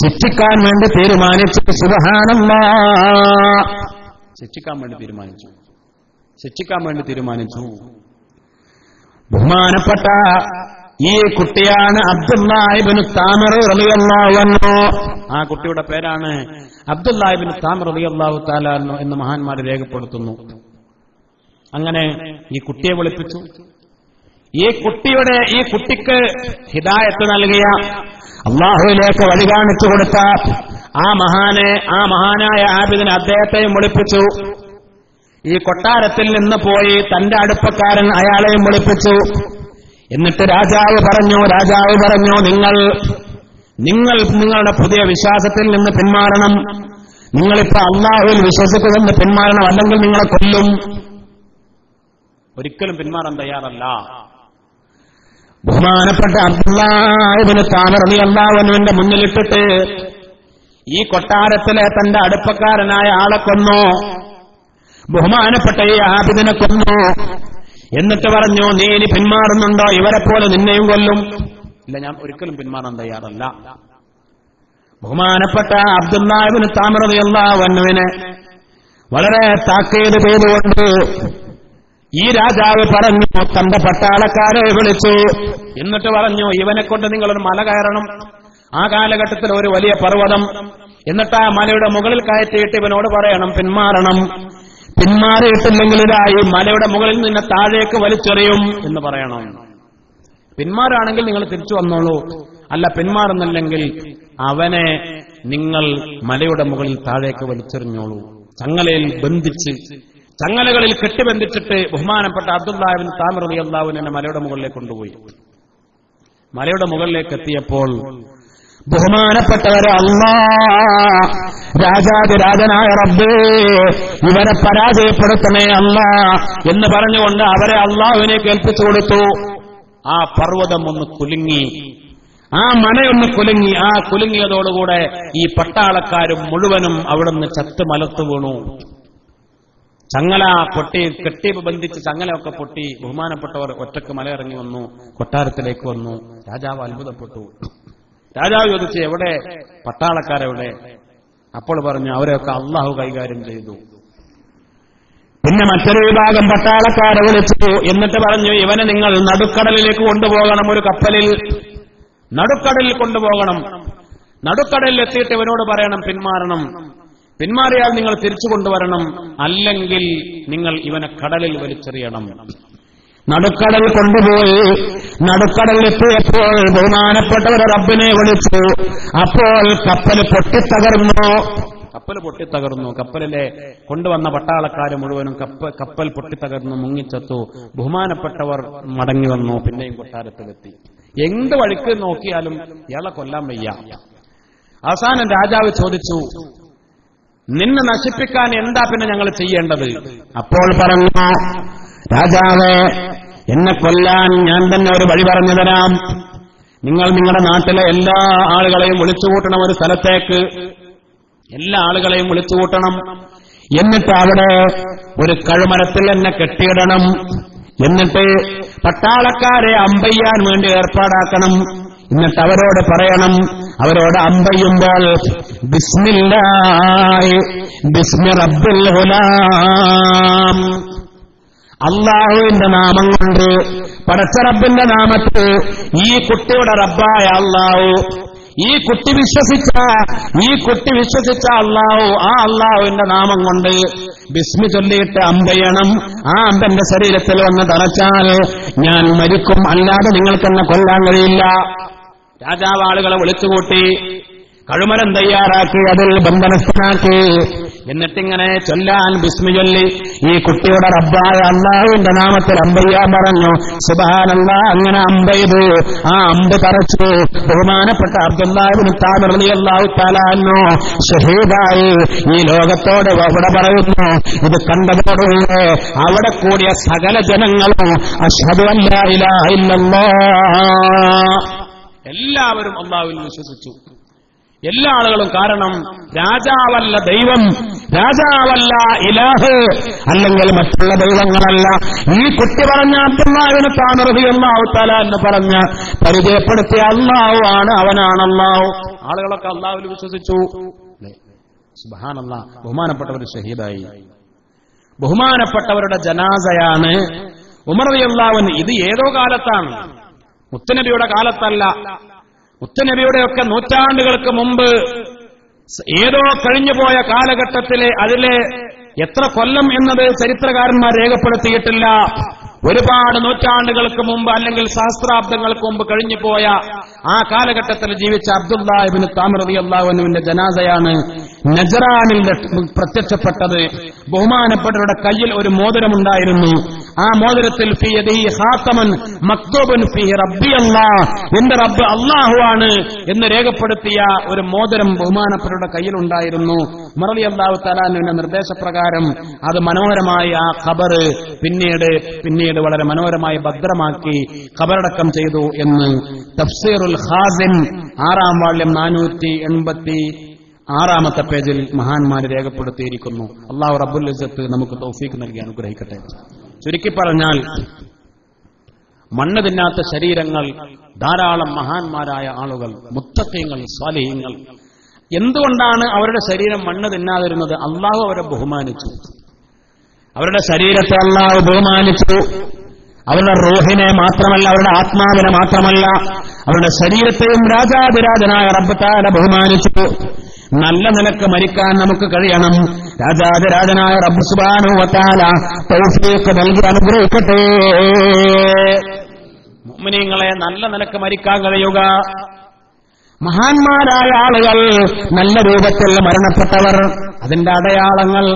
ശിക്ഷിക്കാൻ വേണ്ടി തീരുമാനിച്ചു. സുബ്ഹാനല്ലാഹ്, ശിക്ഷിക്കാൻ വേണ്ടി തീരുമാനിച്ചു. ബഹുമാനപ്പെട്ട ഈ കുട്ടിയാണ് അബ്ദുല്ലാഹ് ഇബ്നു താമിർ റളിയല്ലാഹു അൻഹു. ആ കുട്ടിയുടെ പേരാണ് അബ്ദുല്ലാഹ് ഇബ്നു താമിർ റളിയല്ലാഹു തആല അൻഹു എന്ന് മഹാന്മാർ രേഖപ്പെടുത്തുന്നു. അങ്ങനെ ഈ കുട്ടിയെ വിളിപ്പിച്ചു. ഈ കുട്ടിക്ക് ഹിദായത്ത് നൽകിയ, അല്ലാഹുവിലേക്ക് വഴി കാണിച്ചു കൊടുത്ത ആ മഹാനായ ആബിദിനെ അദ്ദേഹത്തെയും വിളിപ്പിച്ചു. ഈ കൊട്ടാരത്തിൽ നിന്ന് പോയി തന്റെ അടുപ്പക്കാരൻ അയാളെയും വിളിപ്പിച്ചു. എന്നിട്ട് രാജാവ് പറഞ്ഞു, നിങ്ങൾ നിങ്ങളുടെ പുതിയ വിശ്വാസത്തിൽ നിന്ന് പിന്മാറണം, നിങ്ങളിപ്പോ അല്ലാഹുവിൽ വിശ്വസിക്കുമെന്ന് പിന്മാറണം, അല്ലെങ്കിൽ നിങ്ങളെ കൊല്ലും. ഒരിക്കലും പിന്മാറാൻ തയ്യാറല്ല. ബഹുമാനപ്പെട്ട അബ്ദുല്ലാഹ് ഇബ്നു താമിർ റളിയല്ലാഹു അൻഹുവിന്റെ മുന്നിലിട്ടിട്ട് ഈ കൊട്ടാരത്തിലെ തന്റെ അടുപ്പക്കാരനായ ആളെ കൊന്നു. ബഹുമാനപ്പെട്ട ഈ ആബിദിനെ കൊന്നു. എന്നിട്ട് പറഞ്ഞു, നീ ഇനി പിന്മാറുന്നുണ്ടോ? ഇവരെ പോലെ നിന്നെയും കൊല്ലും. ഇല്ല, ഞാൻ ഒരിക്കലും പിന്മാറാൻ തയ്യാറല്ല. ബഹുമാനപ്പെട്ട അബ്ദുല്ലാഹ് ഇബ്നു താമിർ റളിയല്ലാഹു അൻഹുവിനെ വളരെ താക്കീത് ചെയ്തുകൊണ്ട് ഈ രാജാവ് പറഞ്ഞു, തന്റെ പട്ടാളക്കാരെ വിളിച്ചു. എന്നിട്ട് പറഞ്ഞു, ഇവനെ കൊണ്ട് നിങ്ങളൊരു മല കയറണം, ആ കാലഘട്ടത്തിൽ ഒരു വലിയ പർവ്വതം, എന്നിട്ട് ആ മലയുടെ മുകളിൽ കയറ്റിയിട്ട് ഇവനോട് പറയണം പിന്മാറണം, പിന്മാറിയിട്ടില്ലെങ്കിൽ ഈ മലയുടെ മുകളിൽ നിന്നെ താഴേക്ക് വലിച്ചെറിയും എന്ന് പറയണം. പിന്മാറാണെങ്കിൽ നിങ്ങൾ തിരിച്ചു വന്നോളൂ, അല്ല പിന്മാറുന്നില്ലെങ്കിൽ അവനെ നിങ്ങൾ മലയുടെ മുകളിൽ താഴേക്ക് വലിച്ചെറിഞ്ഞോളൂ. ചങ്ങലകളിൽ കെട്ടിബന്ധിച്ചിട്ട് ബഹുമാനപ്പെട്ട അബ്ദുല്ലാഹ് ഇബ്നു താമിർ റളിയല്ലാഹു അൻഹു മലയുടെ മുകളിലേക്ക് കൊണ്ടുപോയി. മലയുടെ മുകളിലേക്ക് എത്തിയപ്പോൾ ബഹുമാനപ്പെട്ടവരെ, അല്ലാഹ്, രാജാതിരാജനായ റബ്ബേ, ഇവരെ പരാജയപ്പെടുത്തണേ അല്ലാഹ് എന്ന് പറഞ്ഞുകൊണ്ട് അവരെ അല്ലാഹുവിനെ കേൾപ്പിച്ചു കൊടുത്തു. ആ പർവ്വതം ഒന്ന് കുലുങ്ങി, ആ മലയൊന്ന് കുലുങ്ങി. ആ കുലുങ്ങിയതോടുകൂടെ ഈ പട്ടാളക്കാരും മുഴുവനും അവിടുന്ന് ചത്ത് മലത്തു വീണു. ചങ്ങല പൊട്ടി, കെട്ടി ബന്ധിച്ച് ചങ്ങലയൊക്കെ പൊട്ടി. ബഹുമാനപ്പെട്ടവർ ഒറ്റക്ക് മലയിറങ്ങി വന്നു, കൊട്ടാരത്തിലേക്ക് വന്നു. രാജാവ് അത്ഭുതപ്പെട്ടു. രാജാവ് ചോദിച്ചു, എവിടെ പട്ടാളക്കാരെവിടെ? അപ്പോൾ പറഞ്ഞു, അവരെയൊക്കെ അള്ളാഹു കൈകാര്യം ചെയ്തു. പിന്നെ മറ്റൊരു വിഭാഗം പട്ടാളക്കാരെ വിളിച്ചു. എന്നിട്ട് പറഞ്ഞു, ഇവനെ നിങ്ങൾ നടുക്കടലിലേക്ക് കൊണ്ടുപോകണം, ഒരു കപ്പലിൽ നടുക്കടലിൽ കൊണ്ടുപോകണം. നടുക്കടലിൽ എത്തിയിട്ട് ഇവനോട് പറയണം പിന്മാറണം, പിന്മാറിയാൽ നിങ്ങൾ തിരിച്ചു കൊണ്ടുവരണം, അല്ലെങ്കിൽ നിങ്ങൾ ഇവനെ കടലിൽ വലിച്ചെറിയണം. നടുക്കടൽ കൊണ്ടുപോയി. നടുക്കടലിലെത്തിയപ്പോൾ ബഹുമാനപ്പെട്ടവരെ റബ്ബിനെ വിളിച്ചു. അപ്പോൾ കപ്പൽ പൊട്ടിത്തകർന്നു. കപ്പലിലെ കൊണ്ടുവന്ന പട്ടാളക്കാർ മുഴുവനും കപ്പൽ പൊട്ടിത്തകർന്നു, മുങ്ങിച്ചത്തു. ബഹുമാനപ്പെട്ടവർ മടങ്ങി വന്നു. പിന്നെയും കൊട്ടാരത്തിലെത്തി. എന്ത് വഴിക്ക് നോക്കിയാലും ഇയാളെ കൊല്ലാൻ വയ്യ. അവസാനം രാജാവ് ചോദിച്ചു, നിന്നെ നശിപ്പിക്കാൻ എന്താ പിന്നെ ഞങ്ങൾ ചെയ്യേണ്ടത്? അപ്പോൾ പറഞ്ഞു, രാജാവേ, എന്നെ കൊല്ലാൻ ഞാൻ തന്നെ ഒരു വഴി പറഞ്ഞു തരാം. നിങ്ങൾ നിങ്ങളുടെ നാട്ടിലെ എല്ലാ ആളുകളെയും വിളിച്ചുകൂട്ടണം, ഒരു സ്ഥലത്തേക്ക് എല്ലാ ആളുകളെയും വിളിച്ചുകൂട്ടണം. എന്നിട്ട് അവിടെ ഒരു കഴുമരത്തിൽ എന്നെ കെട്ടിയിടണം. എന്നിട്ട് പട്ടാളക്കാരെ അമ്പെയ്യാൻ വേണ്ടി ഏർപ്പാടാക്കണം. എന്നിട്ട് അവരോട് പറയണം, അവരോട് അമ്പെയ്യുമ്പോൾ ബിസ്മില്ലാഹി ബിസ്മി റബ്ബിൽ ഗുലാം, അള്ളാഹുവിന്റെ നാമം കൊണ്ട്, പടച്ച റബ്ബിന്റെ നാമത്തിൽ, ഈ കുട്ടിയുടെ റബ്ബായ അള്ളാഹു, ഈ കുട്ടി വിശ്വസിച്ച അള്ളാഹു, ആ അള്ളാഹുവിന്റെ നാമം കൊണ്ട് ബിസ്മി ചൊല്ലിയിട്ട് അമ്പെയ്യണം. ആ അമ്പന്റെ ശരീരത്തിൽ വന്ന് തറച്ചാൽ ഞാൻ മരിക്കും, അല്ലാതെ നിങ്ങൾക്കെന്നെ കൊല്ലാൻ കഴിയില്ല. രാജാവ് ആളുകളെ വിളിച്ചുകൂട്ടി, കഴുമരം തയ്യാറാക്കി, അതിൽ ബന്ധനസ്ഥനാക്കി, എന്നിട്ടിങ്ങനെ ചൊല്ലാൻ ബിസ്മി ചൊല്ലി ഈ കുട്ടിയുടെ റബ്ബായ അല്ലാഹുവിന്റെ നാമത്തിൽ അമ്പെയ്യാൻ പറഞ്ഞു. സുബ്ഹാനല്ലാഹ്, അങ്ങനെ അമ്പെയ്തു. ആ അമ്പ് തറച്ചു. ബഹുമാനപ്പെട്ട അബ്ദുല്ലാഹ് ഇബ്നു താമിർ റളിയല്ലാഹു തആല അൻഹു ഷഹീദായി. ഈ ലോകത്തോട് അവിടെ പറയുന്നു. ഇത് കണ്ടതോടുകൂടെ അവിടെ കൂടിയ സകല ജനങ്ങളും അശ്ഹദു അല്ലാ ഇലാഹ ഇല്ലല്ലാഹ്, എല്ലാവരും അല്ലാഹുവിൽ വിശ്വസിച്ചു. എല്ലാ ആളുകളും. കാരണം രാജാവല്ല ദൈവം, രാജാവല്ല ഇലാഹ്, അല്ലെങ്കിൽ മറ്റുള്ള ദൈവങ്ങളല്ല. ഈ കുട്ടി പറഞ്ഞ അബ്ദുല്ലാഹ് ഇബ്നു താമിർ റളിയല്ലാഹു തആല എന്ന് പറഞ്ഞ പരിചയപ്പെടുത്തിയ അല്ലാഹു ആണ്, അവനാണ് അല്ലാഹു. ആളുകളൊക്കെ അല്ലാഹുവിൽ വിശ്വസിച്ചു. സുബ്ഹാനല്ലാഹ്. ബഹുമാനപ്പെട്ടവർ ഷഹീദായി. ബഹുമാനപ്പെട്ടവരുടെ ജനാസയാണ് ഉമർ റളിയല്ലാഹു അൻഹു. ഇത് ഏതോ കാലത്താണ്, മുത്തുനബിയുടെ കാലത്തല്ല. മുത്തുനബിയുടെയൊക്കെ നൂറ്റാണ്ടുകൾക്ക് മുമ്പ് ഏതോ കഴിഞ്ഞുപോയ കാലഘട്ടത്തിലെ, അതിലെ എത്ര കൊല്ലം എന്നത് ചരിത്രകാരന്മാർ രേഖപ്പെടുത്തിയിട്ടില്ല. ഒരുപാട് നൂറ്റാണ്ടുകൾക്ക് മുമ്പ്, അല്ലെങ്കിൽ സഹസ്രാബ്ദങ്ങൾക്ക് മുമ്പ് കഴിഞ്ഞുപോയ ആ കാലഘട്ടത്തിൽ ജീവിച്ച അബ്ദുല്ലാഹ് ഇബ്നു താമിർ റളിയല്ലാഹു അൻഹുവിന്റെ ജനാസയാണ് നജറാനിൽ പ്രത്യക്ഷപ്പെട്ടത്. ബഹുമാനപ്പെട്ടവരുടെ കയ്യിൽ ഒരു മോതിരമുണ്ടായിരുന്നു. ആ മോതിരത്തിൽ ഫീ യദിഹി ഖാതമൻ മക്തൂബൻ ഫീഹി റബ്ബി അല്ലാഹ്, എന്റെ റബ്ബ് അല്ലാഹു ആണ് എന്ന് രേഖപ്പെടുത്തിയ ഒരു മോതിരം ബഹുമാനപ്പെട്ടവരുടെ കയ്യിലുണ്ടായിരുന്നു. ഉമർ റളിയല്ലാഹു തആല അൻഹുവിന്റെ നിർദ്ദേശപ്രകാരം അത് മനോഹരമായി ആ ഖബർ പിന്നീട് വളരെ മനോഹരമായി ഭദ്രമാക്കി ഖബറടക്കം ചെയ്തു എന്ന് തഫ്സീറുൽ ഖാസിൻ 6-ാം വാള്യം 486-ാമത്തെ പേജിൽ മഹാന്മാർ രേഖപ്പെടുത്തിയിരിക്കുന്നു. അല്ലാഹു റബ്ബുൽ ഇസ്സത്ത് നമുക്ക് തൗഫീഖ് നൽകി അനുഗ്രഹിക്കട്ടെ. ചുരുക്കി പറഞ്ഞാൽ, മണ്ണ് തിന്നാത്ത ശരീരങ്ങൾ ധാരാളം മഹാന്മാരായ ആളുകൾ, മുത്തഖീങ്ങൾ, സ്വാലിഹീങ്ങൾ. എന്തുകൊണ്ടാണ് അവരുടെ ശരീരം മണ്ണ് തിന്നാതിരുന്നത്? അല്ലാഹു അവരെ ബഹുമാനിച്ചു. അവരുടെ ശരീരത്തെ അല്ലാഹു ബഹുമാനിച്ചു. അവരുടെ റൂഹിനെ മാത്രമല്ല, അവരുടെ ആത്മാവിനെ മാത്രമല്ല, അവരുടെ ശരീരത്തെയും രാജാതിരാജനായ റബ്ബ് തആല ബഹുമാനിച്ചു. നല്ല നിലക്ക് മരിക്കാൻ നമുക്ക് കഴിയണം. രാജാതിരാജനായ റബ്ബ് സുബ്ഹാനഹു വ തആല തൗഫീഖ് നൽകി അനുഗ്രഹിക്കട്ടെ. മുഅ്മിനീങ്ങളെ, നല്ല നിലക്ക് മരിക്കാൻ കഴിയുക. മഹാന്മാരായ ആളുകൾ, നല്ല രൂപത്തിൽ മരണപ്പെട്ടവർ, അതിന്റെ അടയാളങ്ങൾ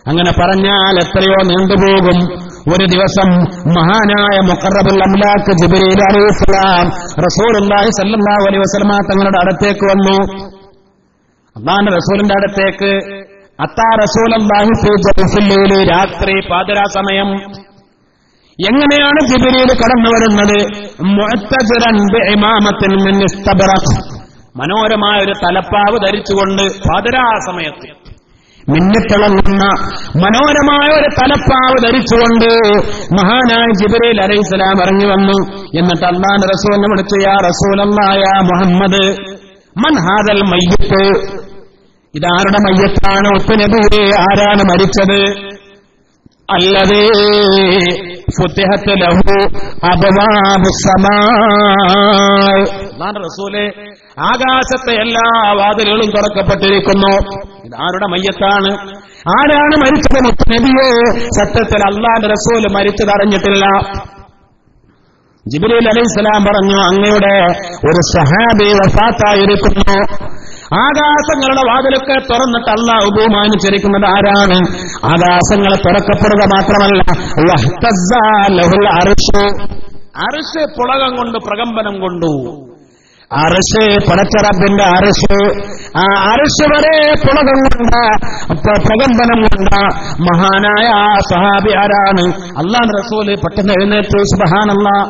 അങ്ങനെ പറഞ്ഞാൽ എത്രയോ നീണ്ടുപോകും. ഒരു ദിവസം മഹാനായ മുഖറബുൽ അംലാക്ക് ജിബ്രീൽ അലൈഹിസ്സലാം റസൂലുള്ളാഹി സ്വല്ലല്ലാഹു അലൈഹി വസല്ലമ തങ്ങളുടെ അടുത്തേക്ക് വന്നു. അല്ലാഹുവിന്റെ റസൂലിന്റെ അടുത്തേക്ക്. അത്താ റസൂലുള്ളാഹി ഫീ ജൗഫിൽ ലൈലി, രാത്രി പാതിരാ സമയം. എങ്ങനെയാണ് ജിബ്രീൽ കടന്നു വരുന്നത്? മുഅത്തജിറൻ ബിഇമാമത്തിൻ മിൻ ഇസ്തബ്റഖ്, മനോഹരമായ ഒരു തലപ്പാവ് ധരിച്ചുകൊണ്ട് പാതിരാ സമയത്ത് മിന്നിത്തിളങ്ങുന്ന മനോഹരമായ ഒരു തലപ്പാവ് ധരിച്ചുകൊണ്ട് മഹാനായ ജിബ്രീൽ അലൈഹിസ്സലാം ഇറങ്ങി വന്നു. എന്നിട്ട് അല്ലാഹുവിന്റെ റസൂലിനെ വിളിച്ചു, യാ റസൂലല്ലാഹ്, യാ മുഹമ്മദ്, മൻ ഹാദൽ മയ്യിത്ത്, ഇതാരുടെ മയ്യത്താണ്? ഉത്തുനബിയെ, ആരാണ് മരിച്ചത്? അല്ലദീ ഫുതിഹത് ലഹു അബ്വാബുസ് സമാ, അല്ലാഹുവിന്റെ റസൂലേ, ആകാശത്തെ എല്ലാ വാതിലുകളും തുറക്കപ്പെട്ടിരിക്കുന്നു. ഇതാരുടെ മയ്യത്താണ്? ആരാണ് മരിച്ചത്? മുത്തുനബിയെ, സത്യത്തിൽ അല്ലാഹുവിന്റെ റസൂൽ മരിച്ചതറിഞ്ഞിട്ടില്ല. ജിബ്രീൽ അലൈഹിസ്സലാം പറഞ്ഞു, അങ്ങയുടെ ഒരു സഹാബി വഫാത്തായിരിക്കുന്നു. ആകാശങ്ങളുടെ വാതിലൊക്കെ തുറന്നിട്ട് അല്ലാഹു ബഹുമാനിച്ചിരിക്കുന്നത് ആരാണ്? ആകാശങ്ങളെ തുറക്കപ്പെടുക മാത്രമല്ല, വഹ്തസ്സാ ലഹുൽ അർശ്, അർശ് പുളകം കൊണ്ട്, പ്രകമ്പനം കൊണ്ടു. അർശ്, പടച്ച റബ്ബിന്റെ അർശ്, ആ അർശ് വരെ പുളകം കൊണ്ട, പ്രകമ്പനം കൊണ്ട മഹാനായ ആ സഹാബി ആരാണ്? അല്ലാഹുവിന്റെ റസൂല് പെട്ടെന്ന് എഴുന്നേറ്റു. സുബ്ഹാനല്ലാഹ്,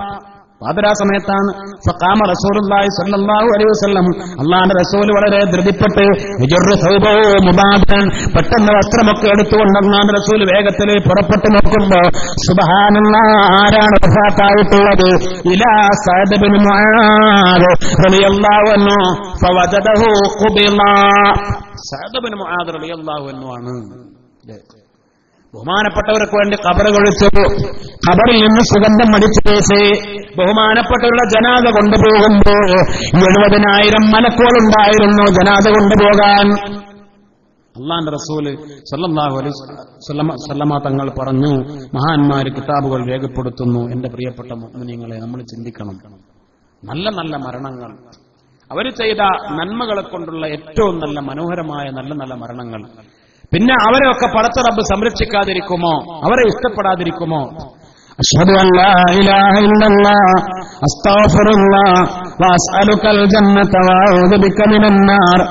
പാതിരാ സമയത്താണ്. ഫഖാമ റസൂലുള്ളാഹി സ്വല്ലല്ലാഹു അലൈഹി വസല്ലം, അല്ലാഹുവിന്റെ റസൂൽ വളരെ ധൃതിപ്പെട്ട് പെട്ടെന്ന് വസ്ത്രമൊക്കെ എടുത്തുകൊണ്ട് അല്ലാഹുവിന്റെ റസൂൽ വേഗത്തിൽ പുറപ്പെട്ടു നോക്കുമ്പോ സുബ്ഹാനല്ലാഹ്, ആരാണ് വഫാത്തായിട്ടുള്ളത്? ഇലാ സഅദ് ബിൻ മുആദ് റളിയല്ലാഹു അൻഹു ഫവജദഹു ഖുബില. സഅദ് ബിൻ മുആദ് റളിയല്ലാഹു അൻഹു ആണ് ബഹുമാനപ്പെട്ടവർക്ക് വേണ്ടി ഖബർ കൊഴിച്ചു, ഖബറിൽ നിന്ന് സുഗന്ധം അടിച്ചു വീശി ബഹുമാനപ്പെട്ടവരുടെ ജനാദ കൊണ്ടുപോകുമ്പോൾ 70,000 മലക്കുകളുണ്ടായിരുന്നു ജനാദ കൊണ്ടുപോകാൻ. അല്ലാഹുവിന്റെ റസൂല് സല്ലല്ലാഹു അലൈഹി വസല്ലമ തങ്ങൾ പറഞ്ഞു, മഹാന്മാര് കിതാബുകൾ രേഖപ്പെടുത്തുന്നു. എന്റെ പ്രിയപ്പെട്ട മുഅ്മിനീങ്ങളെ, നമ്മൾ ചിന്തിക്കണം. നല്ല നല്ല മരണങ്ങൾ, അവർ ചെയ്ത നന്മകളെ കൊണ്ടുള്ള ഏറ്റവും നല്ല മനോഹരമായ നല്ല നല്ല മരണങ്ങൾ, പിന്നെ അവരെയൊക്കെ പടച്ച റബ്ബ് സംരക്ഷിക്കാതിരിക്കുമോ? അവരെ ഇഷ്ടപ്പെടാതിരിക്കുമോ? അശ്ഹദു അല്ലാ ഇലാഹ ഇല്ലല്ലാഹ് അസ്തഗ്ഫിറുല്ലാഹ് വഅസ്അലുകൽ ജന്നത വഅഊദു ബിക മിനൻ നാർ